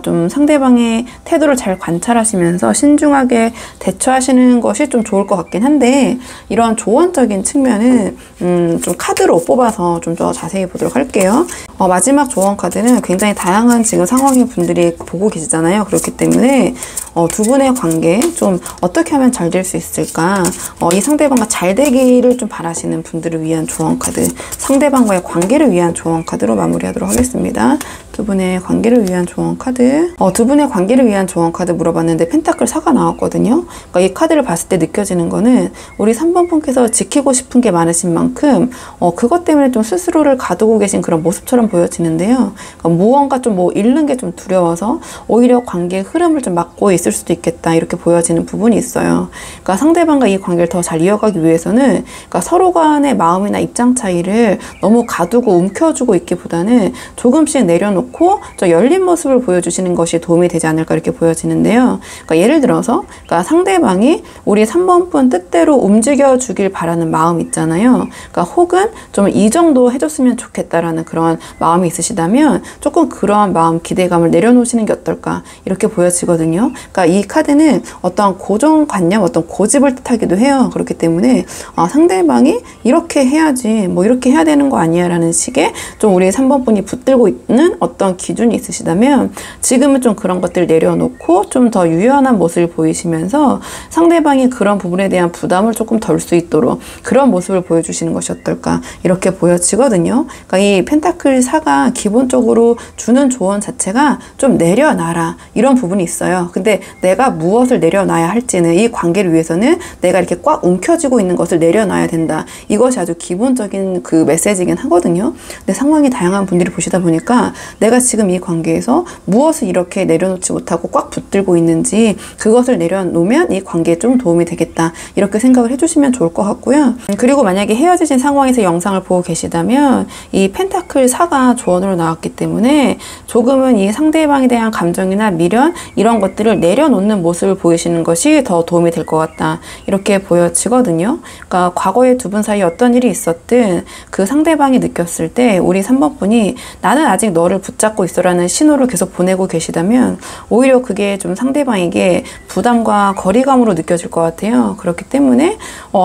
좀 상대방의 태도를 잘 관찰하시면서 신중하게 대처하시는 것이 좀 좋을 것 같긴 한데, 이런 조언적인 측면은 좀 카드로 뽑아서 좀 더 자세히 보도록 할게요. 마지막 조언 카드는 굉장히 다양한 지금 상황의 분들이 보고 계시잖아요. 그렇기 때문에 두 분의 관계 좀 어떻게 하면 잘 될 수 있을까? 이 상대방과 잘 되기를 좀 바라시는 분들을 위한 조언 카드, 상대방과의 관계를 위한 조언 카드로 마무리하도록 하겠습니다. 두 분의 관계를 위한 조언 카드. 두 분의 관계를 위한 조언 카드 물어봤는데 펜타클 4가 나왔거든요. 그러니까 이 카드를 봤을 때 느껴지는 거는 우리 3번 분께서 지키고 싶은 게 많으신 만큼 그것 때문에 좀 스스로를 가두고 계신 그런 모습처럼 보여지는데요. 그러니까 무언가 좀 잃는 게 좀 두려워서 오히려 관계의 흐름을 좀 막고 있을 수도 있겠다, 이렇게 보여지는 부분이 있어요. 그러니까 상대방과 이 관계를 더 잘 이어가기 위해서는 그러니까 서로 간의 마음이나 입장 차이를 너무 가두고 움켜쥐고 있기보다는 조금씩 내려놓고 저 열린 모습을 보여주시는 것이 도움이 되지 않을까, 이렇게 보여지는데요. 그러니까 예를 들어서 그러니까 상대방이 우리 3번 분 뜻대로 움직여 주길 바라는 마음 있잖아요. 그러니까 혹은 좀 이 정도 해줬으면 좋겠다라는 그런 마음이 있으시다면 조금 그러한 마음, 기대감을 내려놓으시는 게 어떨까, 이렇게 보여지거든요. 그러니까 이 카드는 어떠한 고정관념, 어떤 고집을 뜻하기도 해요. 그렇기 때문에 상대방이 이렇게 해야지, 뭐 이렇게 해야 되는 거 아니야 라는 식의 좀 우리 3번 분이 붙들고 있는 어떤 기준이 있으시다면 지금은 좀 그런 것들 내려놓고 좀 더 유연한 모습을 보이시면서 상대방이 그런 부분에 대한 부담을 조금 덜 수 있도록 그런 모습을 보여주시는 것이 어떨까, 이렇게 보여지거든요. 그러니까 이 펜타클 4가 기본적으로 주는 조언 자체가 좀 내려놔라, 이런 부분이 있어요. 근데 내가 무엇을 내려놔야 할지는, 이 관계를 위해서는 내가 이렇게 꽉 움켜쥐고 있는 것을 내려놔야 된다, 이것이 아주 기본적인 그 메시지긴 하거든요. 근데 상황이 다양한 분들이 보시다 보니까 내가 지금 이 관계에서 무엇을 이렇게 내려놓지 못하고 꽉 붙들고 있는지, 그것을 내려놓으면 이 관계에 좀 도움이 되겠다, 이렇게 생각을 해주시면 좋을 것 같고요. 그리고 만약에 헤어지신 상황에서 영상을 보고 계시다면 이 펜타클 4가 조언으로 나왔기 때문에 조금은 이 상대방에 대한 감정이나 미련, 이런 것들을 내려놓는 모습을 보이시는 것이 더 도움이 될 것 같다, 이렇게 보여지거든요. 그러니까 과거에 두 분 사이에 어떤 일이 있었든 그 상대방이 느꼈을 때 우리 3번 분이 나는 아직 너를 붙잡고 있어 라는 신호를 계속 보내고 계시다면 오히려 그게 좀 상대방에게 부담과 거리감으로 느껴질 것 같아요. 그렇기 때문에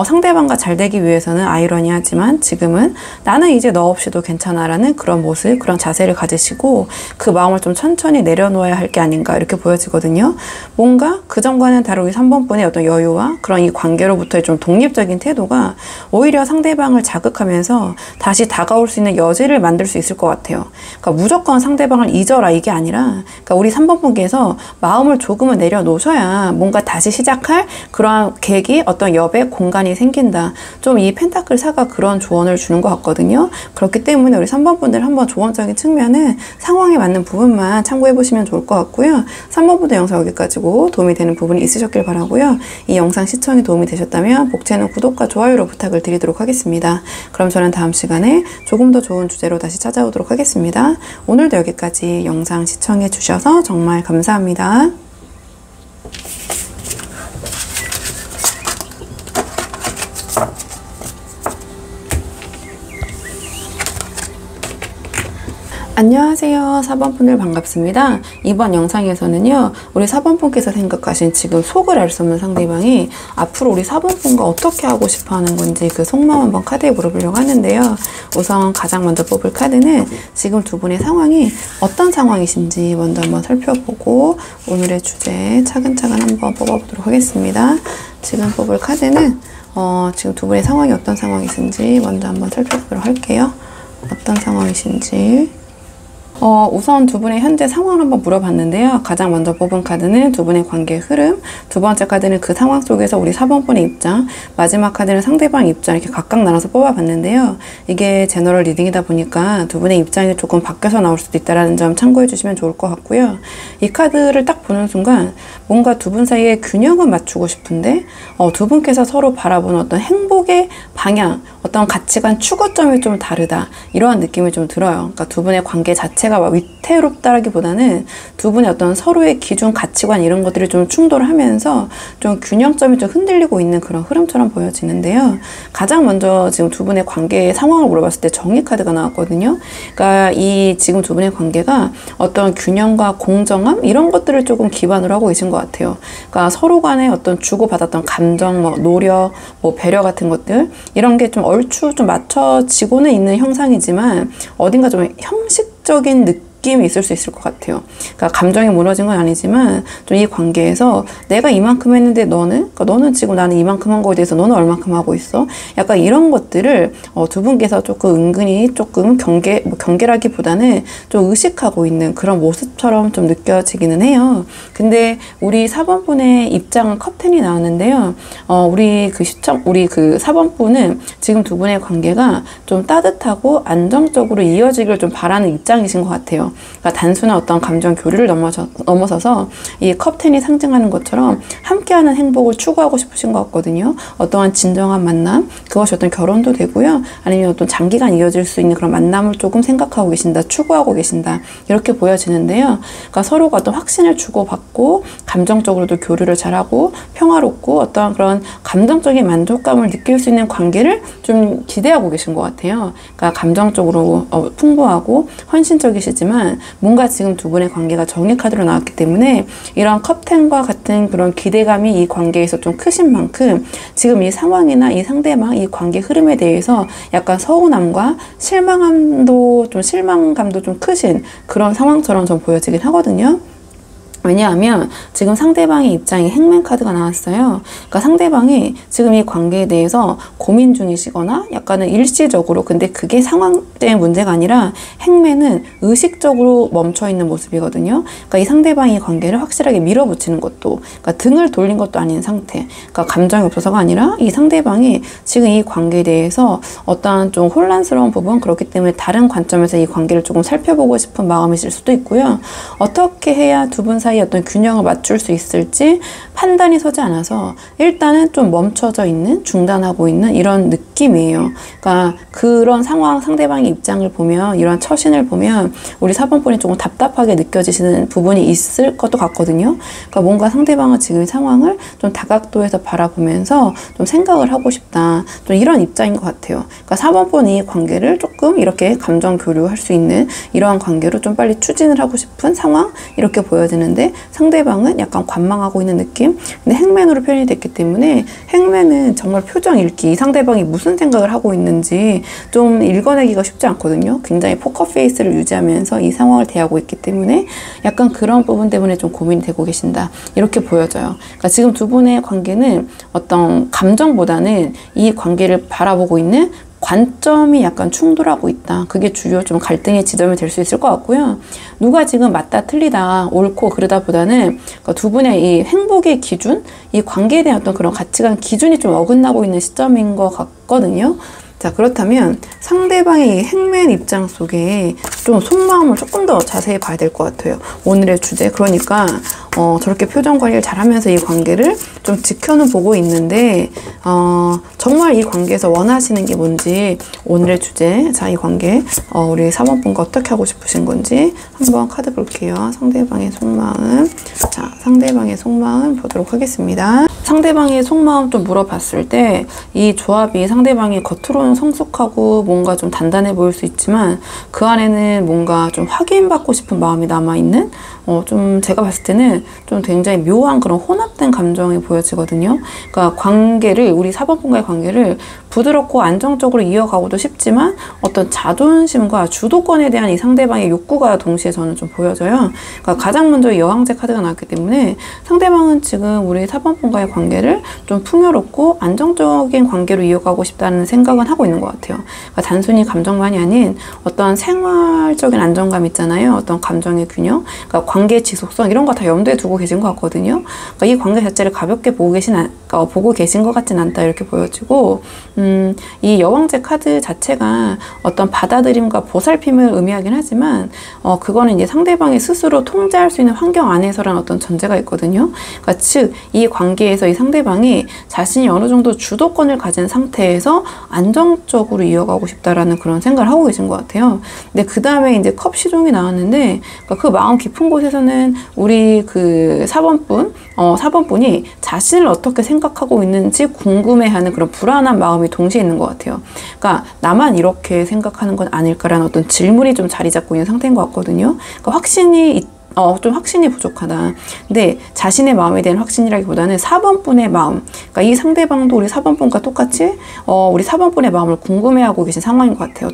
상대방과 잘 되기 위해서는 아이러니하지만 지금은 나는 이제 너 없이도 괜찮아 라는 그런 모습, 그런 자세를 가지시고 그 마음을 좀 천천히 내려놓아야 할 게 아닌가, 이렇게 보여지거든요. 뭔가 그전과는 다른 우리 3번 분의 어떤 여유와 그런 이 관계로부터의 좀 독립적인 태도가 오히려 상대방을 자극하면서 다시 다가올 수 있는 여지를 만들 수 있을 것 같아요. 그러니까 무조건 상대방을 잊어라, 이게 아니라 그러니까 우리 3번 분께서 마음을 조금은 내려놓으셔야 뭔가 다시 시작할 그러한 계기, 어떤 여백 공간이 생긴다. 좀 이 펜타클 4가 그런 조언을 주는 것 같거든요. 그렇기 때문에 우리 3번 분들 한번 조언적인 측면은 상황에 맞는 부분만 참고해 보시면 좋을 것 같고요. 3번 분들 영상 여기까지고 도움이 되는 부분이 있으셨길 바라고요. 이 영상 시청에 도움이 되셨다면 복채는 구독과 좋아요로 부탁을 드리도록 하겠습니다. 그럼 저는 다음 시간에 조금 더 좋은 주제로 다시 찾아오도록 하겠습니다. 오늘도 여기까지 영상 시청해 주셔서 정말 감사합니다. 안녕하세요. 4번 분들 반갑습니다. 이번 영상에서는요, 우리 4번 분께서 생각하신 지금 속을 알 수 없는 상대방이 앞으로 우리 4번 분과 어떻게 하고 싶어 하는 건지 그 속마음 한번 카드에 물어보려고 하는데요. 우선 가장 먼저 뽑을 카드는 지금 두 분의 상황이 어떤 상황이신지 먼저 한번 살펴보고 오늘의 주제 차근차근 한번 뽑아보도록 하겠습니다. 지금 뽑을 카드는 지금 두 분의 상황이 어떤 상황이신지 먼저 한번 살펴보도록 할게요. 어떤 상황이신지. 우선 두 분의 현재 상황을 한번 물어봤는데요. 가장 먼저 뽑은 카드는 두 분의 관계의 흐름, 두 번째 카드는 그 상황 속에서 우리 4번 분의 입장, 마지막 카드는 상대방 입장, 이렇게 각각 나눠서 뽑아봤는데요. 이게 제너럴 리딩이다 보니까 두 분의 입장이 조금 바뀌어서 나올 수도 있다는 점 참고해 주시면 좋을 것 같고요. 이 카드를 딱 보는 순간 뭔가 두 분 사이에 균형을 맞추고 싶은데 두 분께서 서로 바라보는 어떤 행복의 방향, 어떤 가치관 추구점이 좀 다르다, 이러한 느낌이 좀 들어요. 그러니까 두 분의 관계 자체 자체가 막 위태롭다라기보다는 두 분의 어떤 서로의 기준, 가치관 이런 것들이 좀 충돌하면서 좀 균형점이 좀 흔들리고 있는 그런 흐름처럼 보여지는데요. 가장 먼저 지금 두 분의 관계 상황을 물어봤을 때 정의 카드가 나왔거든요. 그러니까 이 지금 두 분의 관계가 어떤 균형과 공정함 이런 것들을 조금 기반으로 하고 계신 것 같아요. 그러니까 서로 간에 어떤 주고받았던 감정, 뭐 노력, 뭐 배려 같은 것들 이런 게 좀 얼추 좀 맞춰지고는 있는 형상이지만 어딘가 좀 형식적인 느낌이 있을 수 있을 것 같아요. 그러니까 감정이 무너진 건 아니지만 좀 이 관계에서 내가 이만큼 했는데 너는? 그러니까 너는 지금 나는 이만큼 한 거에 대해서 너는 얼만큼 하고 있어? 약간 이런 것들을 두 분께서 조금 은근히 조금 경계라기보다는 좀 의식하고 있는 그런 모습처럼 좀 느껴지기는 해요. 근데 우리 4번분의 입장은 컵10이 나왔는데요. 우리 그 4번분은 지금 두 분의 관계가 좀 따뜻하고 안정적으로 이어지길 좀 바라는 입장이신 것 같아요. 그러니까 단순한 어떤 감정 교류를 넘어서서 이 컵10이 상징하는 것처럼 함께하는 행복을 추구하고 싶으신 것 같거든요. 어떠한 진정한 만남, 그것이 어떤 결혼도 되고요. 아니면 어떤 장기간 이어질 수 있는 그런 만남을 조금 생각하고 계신다, 추구하고 계신다 이렇게 보여지는데요. 그러니까 서로가 어떤 확신을 주고받고 감정적으로도 교류를 잘하고 평화롭고 어떠한 그런 감정적인 만족감을 느낄 수 있는 관계를 좀 기대하고 계신 것 같아요. 그러니까 감정적으로 풍부하고 헌신적이시지만 뭔가 지금 두 분의 관계가 정의 카드로 나왔기 때문에 이런 컵10과 같은 그런 기대감이 이 관계에서 좀 크신 만큼 지금 이 상황이나 이 상대방 이 관계 흐름에 대해서 약간 서운함과 실망감도 좀 크신 그런 상황처럼 좀 보여지긴 하거든요. 왜냐하면 지금 상대방의 입장이 행맨 카드가 나왔어요. 그러니까 상대방이 지금 이 관계에 대해서 고민 중이시거나 약간은 일시적으로, 근데 그게 상황 때문에 문제가 아니라 행맨은 의식적으로 멈춰있는 모습이거든요. 그러니까 이 상대방이 관계를 확실하게 밀어붙이는 것도, 그러니까 등을 돌린 것도 아닌 상태. 그러니까 감정이 없어서가 아니라 이 상대방이 지금 이 관계에 대해서 어떠한 좀 혼란스러운 부분, 그렇기 때문에 다른 관점에서 이 관계를 조금 살펴보고 싶은 마음이실 수도 있고요. 어떻게 해야 두 분 사이 어떤 균형을 맞출 수 있을지 판단이 서지 않아서 일단은 좀 멈춰져 있는, 중단하고 있는 이런 느낌이에요. 그러니까 그런 상황, 상대방의 입장을 보면, 이런 처신을 보면 우리 4번분이 조금 답답하게 느껴지시는 부분이 있을 것도 같거든요. 그러니까 뭔가 상대방은 지금 상황을 좀 다각도에서 바라보면서 좀 생각을 하고 싶다, 좀 이런 입장인 것 같아요. 그러니까 4번분이 관계를 조금 이렇게 감정 교류할 수 있는 이러한 관계로 좀 빨리 추진을 하고 싶은 상황, 이렇게 보여지는데 상대방은 약간 관망하고 있는 느낌? 근데 행맨으로 표현이 됐기 때문에 행맨은 정말 표정 읽기, 이 상대방이 무슨 생각을 하고 있는지 좀 읽어내기가 쉽지 않거든요. 굉장히 포커페이스를 유지하면서 이 상황을 대하고 있기 때문에 약간 그런 부분 때문에 좀 고민이 되고 계신다, 이렇게 보여져요. 그러니까 지금 두 분의 관계는 어떤 감정보다는 이 관계를 바라보고 있는 관점이 약간 충돌하고 있다. 그게 주요 좀 갈등의 지점이 될 수 있을 것 같고요. 누가 지금 맞다 틀리다 옳고 그러다 보다는 두 분의 이 행복의 기준, 이 관계에 대한 어떤 그런 가치관 기준이 좀 어긋나고 있는 시점인 것 같거든요. 자, 그렇다면 상대방의 이 행맨 입장 속에 좀 속마음을 조금 더 자세히 봐야 될 것 같아요. 오늘의 주제. 그러니까 저렇게 표정 관리를 잘하면서 이 관계를 좀 지켜는 보고 있는데 정말 이 관계에서 원하시는 게 뭔지, 오늘의 주제. 자, 이 관계 우리 4번분과 어떻게 하고 싶으신 건지 한번 카드 볼게요. 상대방의 속마음. 자, 상대방의 속마음 보도록 하겠습니다. 상대방의 속마음 좀 물어봤을 때 이 조합이 상대방이 겉으로는 성숙하고 뭔가 좀 단단해 보일 수 있지만 그 안에는 뭔가 좀 확인받고 싶은 마음이 남아있는, 좀 제가 봤을 때는 좀 굉장히 묘한 그런 혼합된 감정이 보여지거든요. 그러니까 관계를, 우리 4번분과의 관계를 부드럽고 안정적으로 이어가고도 싶지만 어떤 자존심과 주도권에 대한 이 상대방의 욕구가 동시에 저는 좀 보여져요. 그러니까 가장 먼저 여왕제 카드가 나왔기 때문에 상대방은 지금 우리 4번분과의 관계를 좀 풍요롭고 안정적인 관계로 이어가고 싶다는 생각은 하고 있는 것 같아요. 그러니까 단순히 감정만이 아닌 어떤 생활적인 안정감 있잖아요. 어떤 감정의 균형, 그러니까 관계의 지속성, 이런 거 다 염두에 두고 계신 것 같거든요. 그러니까 이 관계 자체를 가볍게 보고 계신 보고 계신 것 같진 않다 이렇게 보여지고, 이 여왕제 카드 자체가 어떤 받아들임과 보살핌을 의미하긴 하지만 그거는 이제 상대방이 스스로 통제할 수 있는 환경 안에서라는 어떤 전제가 있거든요. 그러니까 즉 이 관계에서 이 상대방이 자신이 어느 정도 주도권을 가진 상태에서 안정적으로 이어가고 싶다라는 그런 생각을 하고 계신 것 같아요. 근데 그 다음에 이제 컵 시종이 나왔는데, 그러니까 그 마음 깊은 곳에서는 우리 그 4번분이 자신을 어떻게 생각하고 있는지 궁금해하는 그런 불안한 마음이 동시에 있는 것 같아요. 그러니까 나만 이렇게 생각하는 건 아닐까라는 어떤 질문이 좀 자리 잡고 있는 상태인 것 같거든요. 그러니까 좀 확신이 부족하다. 근데 자신의 마음에 대한 확신이라기보다는 4번분의 마음, 그러니까 이 상대방도 우리 4번분과 똑같이 우리 4번분의 마음을 궁금해하고 계신 상황인 것 같아요.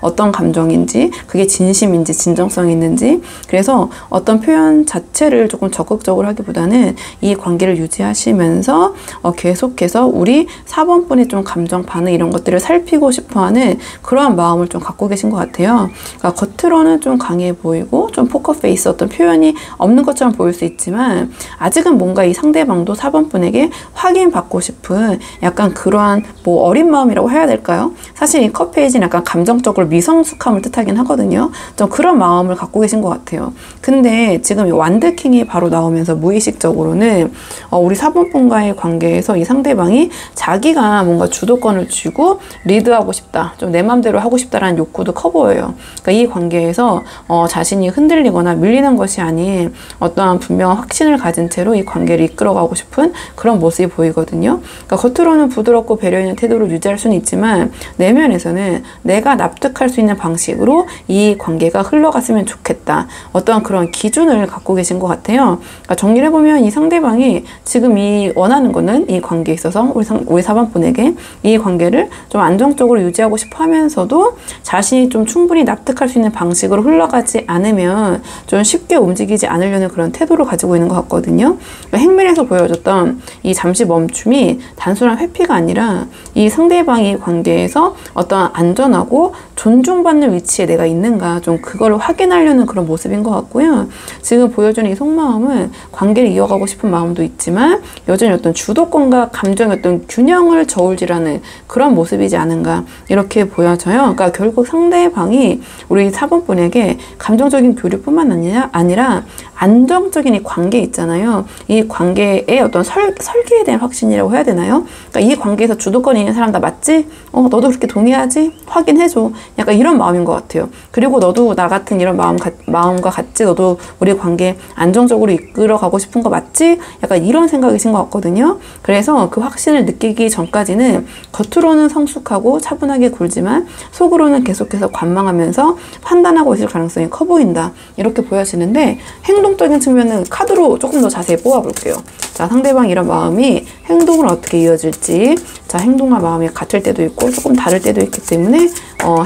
어떤 감정인지, 그게 진심인지 진정성이 있는지. 그래서 어떤 표현 자체를 조금 적극적으로 하기보다는 이 관계를 유지하시면서 계속해서 우리 4번분의 좀 감정 반응 이런 것들을 살피고 싶어하는 그러한 마음을 좀 갖고 계신 것 같아요. 그러니까 겉으로는 좀 강해 보이고 좀 포커페이스 어떤 표현이 없는 것처럼 보일 수 있지만 아직은 뭔가 이 상대방도 4번분에게 확인받고 싶은 약간 그러한 뭐 어린 마음이라고 해야 될까요? 사실 이 컵 페이지는 약간 감정적으로 미성숙함을 뜻하긴 하거든요. 좀 그런 마음을 갖고 계신 것 같아요. 근데 지금 이 완드킹이 바로 나오면서 무의식적으로는 우리 4번분과의 관계에서 이 상대방이 자기가 뭔가 주도권을 쥐고 리드하고 싶다, 좀 내 맘대로 하고 싶다라는 욕구도 커 보여요. 그러니까 이 관계에서 자신이 흔들리거나 밀리는 것이 아닌 어떠한 분명한 확신을 가진 채로 이 관계를 이끌어가고 싶은 그런 모습이 보이거든요. 그러니까 겉으로는 부드럽고 배려 있는 태도를 유지할 수는 있지만 내면에서는 내가 납득할 수 있는 방식으로 이 관계가 흘러갔으면 좋겠다, 어떠한 그런 기준을 갖고 계신 것 같아요. 그러니까 정리를 해보면 이 상대방이 지금 이 원하는 거는 이 관계에 있어서 우리 4번분에게 이 관계를 좀 안정적으로 유지하고 싶어 하면서도 자신이 좀 충분히 납득할 수 있는 방식으로 흘러가지 않으면 좀 쉽게 움직이지 않으려는 그런 태도를 가지고 있는 것 같거든요. 그러니까 행밀에서 보여줬던 이 잠시 멈춤이 단순한 회피가 아니라 이 상대방의 관계에서 어떤 안전하고 존중받는 위치에 내가 있는가, 좀 그걸 확인하려는 그런 모습인 것 같고요. 지금 보여주는 이 속마음은 관계를 이어가고 싶은 마음도 있지만 여전히 어떤 주도권과 감정의 어떤 균형을 저울질하는 그런 모습이지 않은가 이렇게 보여져요. 그러니까 결국 상대방이 우리 4번분에게 감정적인 교류뿐만 아니라 안정적인 이 관계 있잖아요. 이 관계의 어떤 설계에 대한 확신이라고 해야 되나요? 그러니까 이 관계에서 주도권이 있는 사람 다 맞지? 너도 그렇게 동의하지? 확인해줘. 약간 이런 마음인 것 같아요. 그리고 너도 나 같은 이런 마음과 같이 너도 우리 관계 안정적으로 이끌어가고 싶은 거 맞지? 약간 이런 생각이신 것 같거든요. 그래서 그 확신을 느끼기 전까지는 겉으로는 성숙하고 차분하게 굴지만 속으로는 계속해서 관망하면서 판단하고 있을 가능성이 커 보인다, 이렇게 보여지는데, 행동적인 측면은 카드로 조금 더 자세히 뽑아볼게요. 자, 상대방 이런 마음이 행동으로 어떻게 이어질지, 자, 행동과 마음이 같을 때도 있고 조금 다를 때도 있기 때문에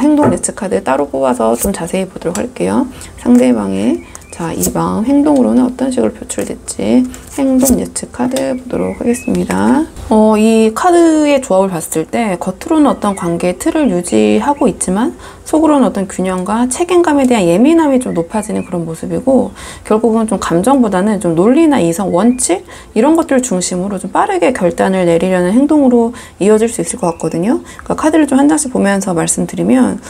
행동 예측 카드 따로 뽑아서 좀 자세히 보도록 할게요. 상대방의 이 마음 행동으로는 어떤 식으로 표출될지 행동 예측 카드 보도록 하겠습니다. 이 카드의 조합을 봤을 때 겉으로는 어떤 관계의 틀을 유지하고 있지만 속으로는 어떤 균형과 책임감에 대한 예민함이 좀 높아지는 그런 모습이고, 결국은 좀 감정보다는 좀 논리나 이성, 원칙 이런 것들을 중심으로 좀 빠르게 결단을 내리려는 행동으로 이어질 수 있을 것 같거든요. 그러니까 카드를 좀 한 장씩 보면서 말씀드리면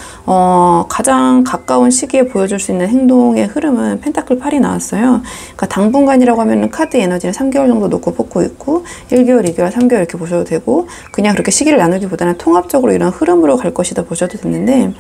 가장 가까운 시기에 보여줄 수 있는 행동의 흐름은 펜타클 8이 나왔어요. 그러니까 당분간이라고 하면 카드 에너지를 3개월 정도 놓고 뽑고 있고 1개월, 2개월, 3개월 이렇게 보셔도 되고, 그냥 그렇게 시기를 나누기보다는 통합적으로 이런 흐름으로 갈 것이다 보셔도 되는데,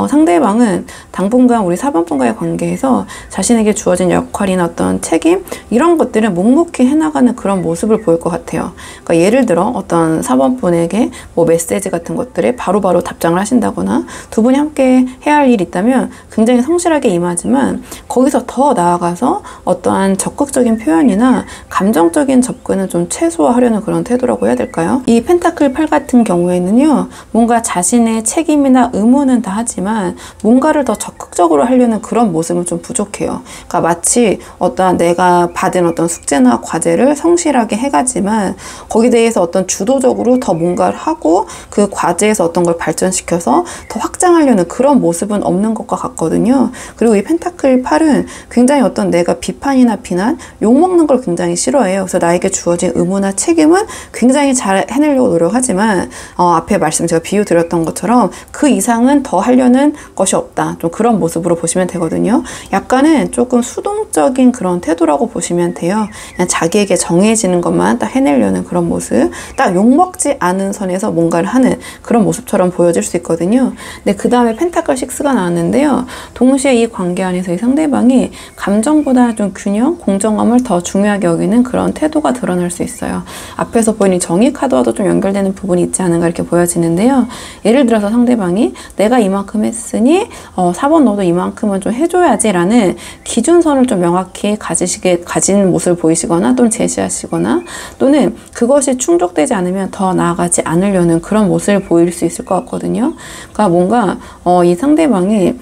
상대방은 당분간 우리 4번분과의 관계에서 자신에게 주어진 역할이나 어떤 책임 이런 것들을 묵묵히 해나가는 그런 모습을 보일 것 같아요. 그러니까 예를 들어 어떤 4번분에게 뭐 메시지 같은 것들에 바로바로 답장을 하신다거나, 두 분이 함께 해야 할 일이 있다면 굉장히 성실하게 임하지만 거기서 더 나아가서 어떠한 적극적인 표현이나 감정적인 접근은 좀 최소화하려는 그런 태도라고 해야 될까요? 이 펜타클 8 같은 경우에는요, 뭔가 자신의 책임이나 의무는 다 하지만 뭔가를 더 적극적으로 하려는 그런 모습은 좀 부족해요. 그러니까 마치 어떤 내가 받은 어떤 숙제나 과제를 성실하게 해가지만 거기에 대해서 어떤 주도적으로 더 뭔가를 하고 그 과제에서 어떤 걸 발전시켜서 더 확장하려는 그런 모습은 없는 것과 같거든요. 그리고 이 펜타클 8은 굉장히 어떤 내가 비판이나 비난, 욕먹는 걸 걸 굉장히 싫어해요. 그래서 나에게 주어진 의무나 책임은 굉장히 잘 해내려고 노력하지만 앞에 제가 비유 드렸던 것처럼 그 이상은 더 하려는 것이 없다. 좀 그런 모습으로 보시면 되거든요. 약간은 조금 수동적인 그런 태도라고 보시면 돼요. 그냥 자기에게 정해지는 것만 딱 해내려는 그런 모습, 딱 욕먹지 않은 선에서 뭔가를 하는 그런 모습처럼 보여질 수 있거든요. 근데 그 다음에 펜타클 6가 나왔는데요. 동시에 이 관계 안에서 이 상대방이 감정보다 좀 균형, 공정함을 더 중요하게 여기는 그런 태도가 드러날 수 있어요. 앞에서 보인 이 정의 카드와도 좀 연결되는 부분이 있지 않은가 이렇게 보여지는데요. 예를 들어서 상대방이 내가 이만큼 했으니 4번 너도 이만큼은 좀 해줘야지 라는 기준선을 좀 명확히 가진 모습을 보이시거나 또는 제시하시거나 또는 그것이 충족되지 않으면 더 나아가지 않으려는 그런 모습을 보일 수 있을 것 같거든요. 그러니까 뭔가 이 상대방이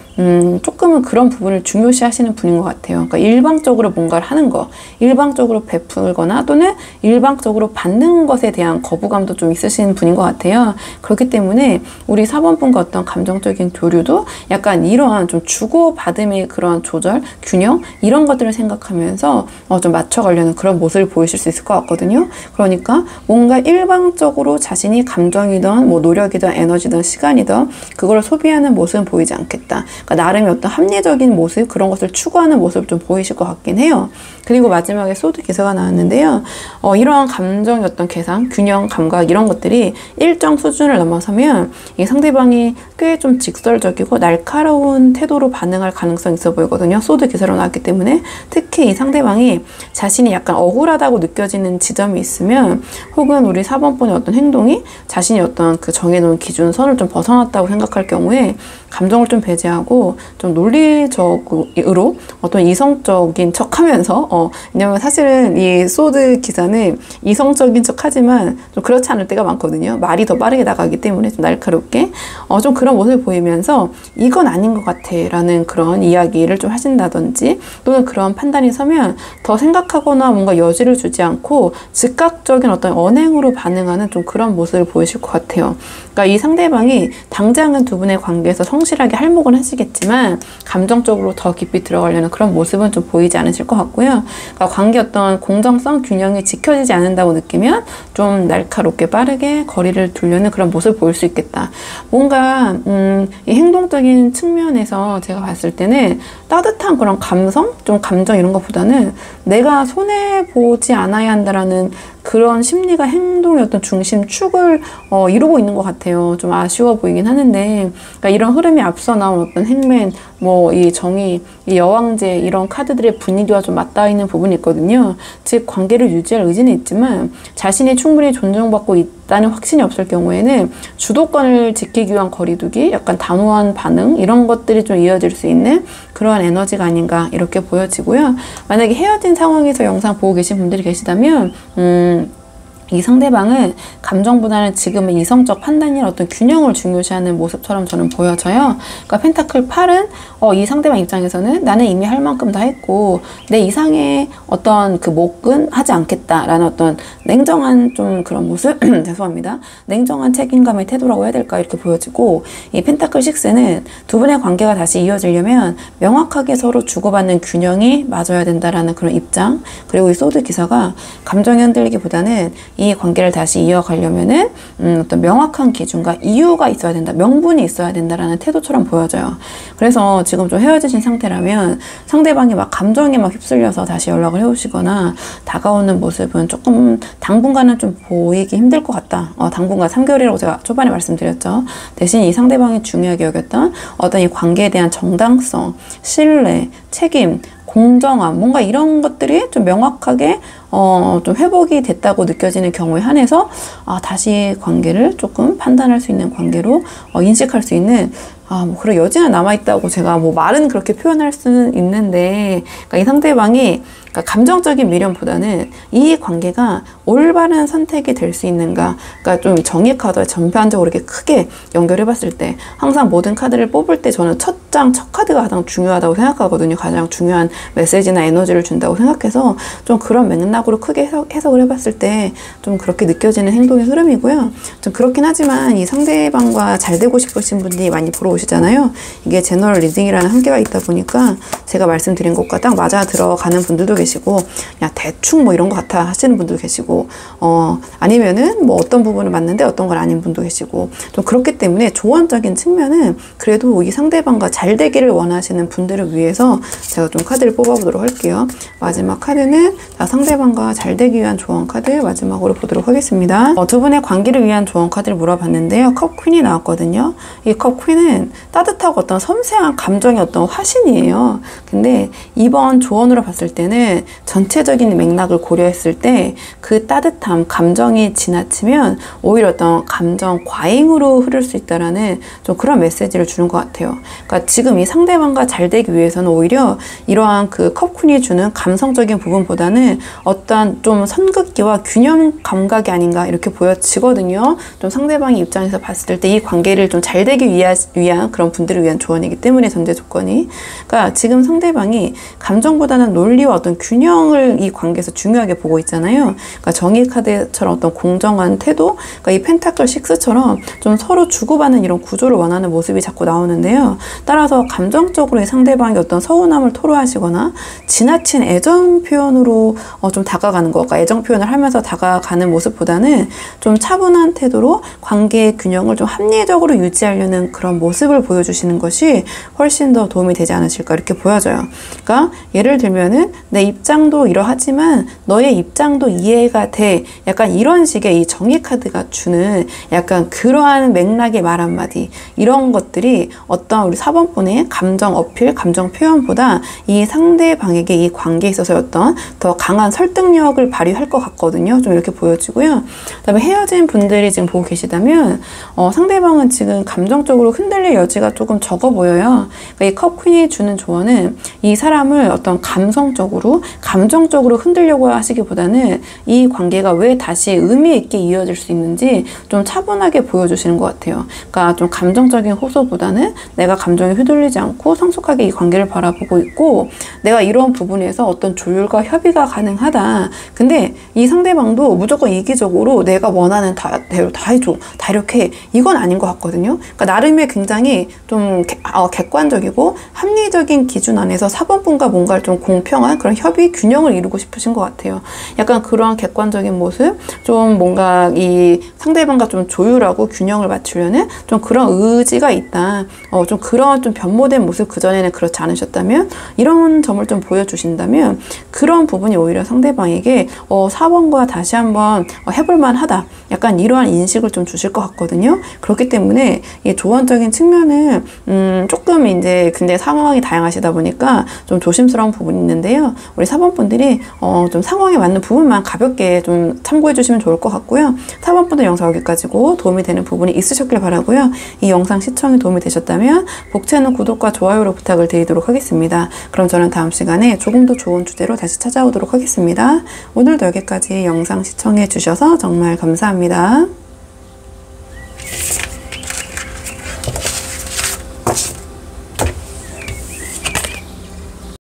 조금은 그런 부분을 중요시 하시는 분인 것 같아요. 그러니까 일방적으로 뭔가를 하는 거, 일방적으로 베풀거나 또는 일방적으로 받는 것에 대한 거부감도 좀 있으신 분인 것 같아요. 그렇기 때문에 우리 4번 분과 어떤 감정적인 교류도 약간 이러한 좀 주고받음의 그런 조절, 균형 이런 것들을 생각하면서 좀 맞춰가려는 그런 모습을 보이실 수 있을 것 같거든요. 그러니까 뭔가 일방적으로 자신이 감정이든 뭐 노력이든 에너지든 시간이든 그걸 소비하는 모습은 보이지 않겠다. 그러니까 나름의 어떤 합리적인 모습, 그런 것을 추구하는 모습을 좀 보이실 것 같긴 해요. 그리고 마지막에 소드 기사가 나왔는데요. 이러한 감정의 어떤 계산, 균형, 감각 이런 것들이 일정 수준을 넘어서면 이 상대방이 꽤 좀 직설적이고 날카로운 태도로 반응할 가능성이 있어 보이거든요. 소드 기사로 나왔기 때문에 특히 이 상대방이 자신이 약간 억울하다고 느껴지는 지점이 있으면 혹은 우리 4번 분의 어떤 행동이 자신이 어떤 그 정해놓은 기준선을 좀 벗어났다고 생각할 경우에 감정을 좀 배제하고 좀 논리적으로 어떤 이성적인 척 하면서 왜냐면 사실은 이 소드 기사는 이성적인 척 하지만 좀 그렇지 않을 때가 많거든요. 말이 더 빠르게 나가기 때문에 좀 날카롭게 좀 그런 모습을 보이면서 이건 아닌 것 같아 라는 그런 이야기를 좀 하신다든지 또는 그런 판단이 서면 더 생각하거나 뭔가 여지를 주지 않고 즉각적인 어떤 언행으로 반응하는 좀 그런 모습을 보이실 것 같아요. 그러니까 이 상대방이 당장은 두 분의 관계에서 성실하게 할목은 하시겠지만 감정적으로 더 깊이 들어가려는 그런 모습은 좀 보이지 않으실 것 같고요. 그러니까 관계 어떤 공정성, 균형이 지켜지지 않는다고 느끼면 좀 날카롭게 빠르게 거리를 두려는 그런 모습을 보일 수 있겠다. 뭔가 이 행동적인 측면에서 제가 봤을 때는 따뜻한 그런 감성, 좀 감정 이런 것보다는 내가 손해보지 않아야 한다라는 그런 심리가 행동의 어떤 중심축을 이루고 있는 것 같아요. 좀 아쉬워 보이긴 하는데, 그러니까 이런 흐름이 앞서 나온 어떤 행맨, 뭐 이 정의, 이 여왕제 이런 카드들의 분위기와 좀 맞닿아 있는 부분이 있거든요. 즉 관계를 유지할 의지는 있지만 자신이 충분히 존중받고 있다는 확신이 없을 경우에는 주도권을 지키기 위한 거리두기, 약간 단호한 반응 이런 것들이 좀 이어질 수 있는 그러한 에너지가 아닌가 이렇게 보여지고요. 만약에 헤어진 상황에서 영상 보고 계신 분들이 계시다면 이 상대방은 감정보다는 지금은 이성적 판단이나 어떤 균형을 중요시하는 모습처럼 저는 보여져요. 그러니까 펜타클 8은 이 상대방 입장에서는 나는 이미 할 만큼 다 했고 내 이상의 어떤 그 목은 하지 않겠다라는 어떤 냉정한 좀 그런 모습 죄송합니다. 냉정한 책임감의 태도라고 해야 될까 이렇게 보여지고 이 펜타클 6는 두 분의 관계가 다시 이어지려면 명확하게 서로 주고받는 균형이 맞아야 된다라는 그런 입장, 그리고 이 소드 기사가 감정이 흔들리기보다는 이 관계를 다시 이어가려면은 어떤 명확한 기준과 이유가 있어야 된다, 명분이 있어야 된다라는 태도처럼 보여져요. 그래서 지금 좀 헤어지신 상태라면 상대방이 막 감정에 막 휩쓸려서 다시 연락을 해오시거나 다가오는 모습은 조금 당분간은 좀 보이기 힘들 것 같다. 당분간 3개월이라고 제가 초반에 말씀드렸죠. 대신 이 상대방이 중요하게 여겼던 어떤 이 관계에 대한 정당성, 신뢰, 책임, 공정함, 뭔가 이런 것들이 좀 명확하게 좀 회복이 됐다고 느껴지는 경우에 한해서 다시 관계를 조금 판단할 수 있는 관계로 인식할 수 있는 뭐 그런 여지가 남아있다고 제가 뭐 말은 그렇게 표현할 수는 있는데, 그러니까 이 상대방이 그러니까 감정적인 미련보다는 이 관계가 올바른 선택이 될 수 있는가, 그러니까 좀 정의 카드와 전반적으로 이렇게 크게 연결해 봤을 때 항상 모든 카드를 뽑을 때 저는 첫 카드가 가장 중요하다고 생각하거든요. 가장 중요한 메시지나 에너지를 준다고 생각해서 좀 그런 맥락 맥락으로 크게 해석을 해봤을 때 좀 그렇게 느껴지는 행동의 흐름이고요. 좀 그렇긴 하지만 이 상대방과 잘 되고 싶으신 분들이 많이 보러 오시잖아요. 이게 제너럴 리딩이라는 한계가 있다 보니까 제가 말씀드린 것과 딱 맞아 들어가는 분들도 계시고 그냥 대충 뭐 이런 것 같아 하시는 분도 계시고 아니면은 뭐 어떤 부분은 맞는데 어떤 건 아닌 분도 계시고 좀 그렇기 때문에 조언적인 측면은 그래도 이 상대방과 잘 되기를 원하시는 분들을 위해서 제가 좀 카드를 뽑아보도록 할게요. 마지막 카드는 상대방과 잘 되기 위한 조언 카드 마지막으로 보도록 하겠습니다. 두 분의 관계를 위한 조언 카드를 물어봤는데요. 컵 퀸이 나왔거든요. 이 컵 퀸은 따뜻하고 어떤 섬세한 감정의 어떤 화신이에요. 근데 이번 조언으로 봤을 때는 전체적인 맥락을 고려했을 때 그 따뜻함, 감정이 지나치면 오히려 어떤 감정 과잉으로 흐를 수 있다라는 좀 그런 메시지를 주는 것 같아요. 그러니까 지금 이 상대방과 잘 되기 위해서는 오히려 이러한 그 컵퀸이 주는 감성적인 부분보다는 어떠한 좀 선긋기와 균형 감각이 아닌가 이렇게 보여지거든요. 좀 상대방의 입장에서 봤을 때 이 관계를 좀 잘 되기 위한 그런 분들을 위한 조언이기 때문에 전제 조건이. 그러니까 지금 상대방이 감정보다는 논리와 어떤 균형을 이 관계에서 중요하게 보고 있잖아요. 그러니까 정의 카드처럼 어떤 공정한 태도, 그러니까 이 펜타클 6처럼 좀 서로 주고받는 이런 구조를 원하는 모습이 자꾸 나오는데요. 따라서 감정적으로 이 상대방이 어떤 서운함을 토로하시거나 지나친 애정 표현으로 좀 다가가는 것, 그러니까 애정 표현을 하면서 다가가는 모습보다는 좀 차분한 태도로 관계의 균형을 좀 합리적으로 유지하려는 그런 모습을 보여주시는 것이 훨씬 더 도움이 되지 않으실까 이렇게 보여져요. 그러니까 예를 들면은 내 입장도 이러하지만 너의 입장도 이해가 돼. 약간 이런 식의 이 정의 카드가 주는 약간 그러한 맥락의 말 한마디 이런 것들이 어떤 우리 4번 분의 감정 어필, 감정 표현보다 이 상대방에게 이 관계에 있어서 어떤 더 강한 설득력을 발휘할 것 같거든요. 좀 이렇게 보여지고요. 그다음에 헤어진 분들이 지금 보고 계시다면 상대방은 지금 감정적으로 흔들릴 여지가 조금 적어 보여요. 그러니까 이 컵 퀸이 주는 조언은 이 사람을 어떤 감정적으로 흔들려고 하시기보다는 이 관계가 왜 다시 의미 있게 이어질 수 있는지 좀 차분하게 보여주시는 것 같아요. 그러니까 좀 감정적인 호소보다는 내가 감정에 휘둘리지 않고 성숙하게 이 관계를 바라보고 있고 내가 이런 부분에서 어떤 조율과 협의가 가능하다. 근데 이 상대방도 무조건 이기적으로 내가 원하는 대로 다 해줘. 다 이렇게 해. 이건 아닌 것 같거든요. 그러니까 나름의 굉장히 좀 객관적이고 합리적인 기준 안에서 4번 분과 뭔가를 좀 공평한 그런 협의 균형을 이루고 싶으신 것 같아요. 약간 그러한 객관적인 모습, 좀 뭔가 이 상대방과 좀 조율하고 균형을 맞추려는 좀 그런 의지가 있다. 좀 그런 좀 변모된 모습 그전에는 그렇지 않으셨다면 이런 점을 좀 보여주신다면 그런 부분이 오히려 상대방에게 4번과 다시 한번 해볼만 하다. 약간 이러한 인식을 좀 주실 것 같거든요. 그렇기 때문에 이 조언적인 측면은 조금 이제 근데 상황이 다양하시다 보니까 좀 조심스러운 부분이 있는데요. 우리 4번 분들이 좀 상황에 맞는 부분만 가볍게 좀 참고해 주시면 좋을 것 같고요. 4번 분들 영상 여기까지고 도움이 되는 부분이 있으셨길 바라고요. 이 영상 시청이 도움이 되셨다면 복채는 구독과 좋아요로 부탁을 드리도록 하겠습니다. 그럼 저는 다음 시간에 조금 더 좋은 주제로 다시 찾아오도록 하겠습니다. 오늘도 여기까지 영상 시청해 주셔서 정말 감사합니다.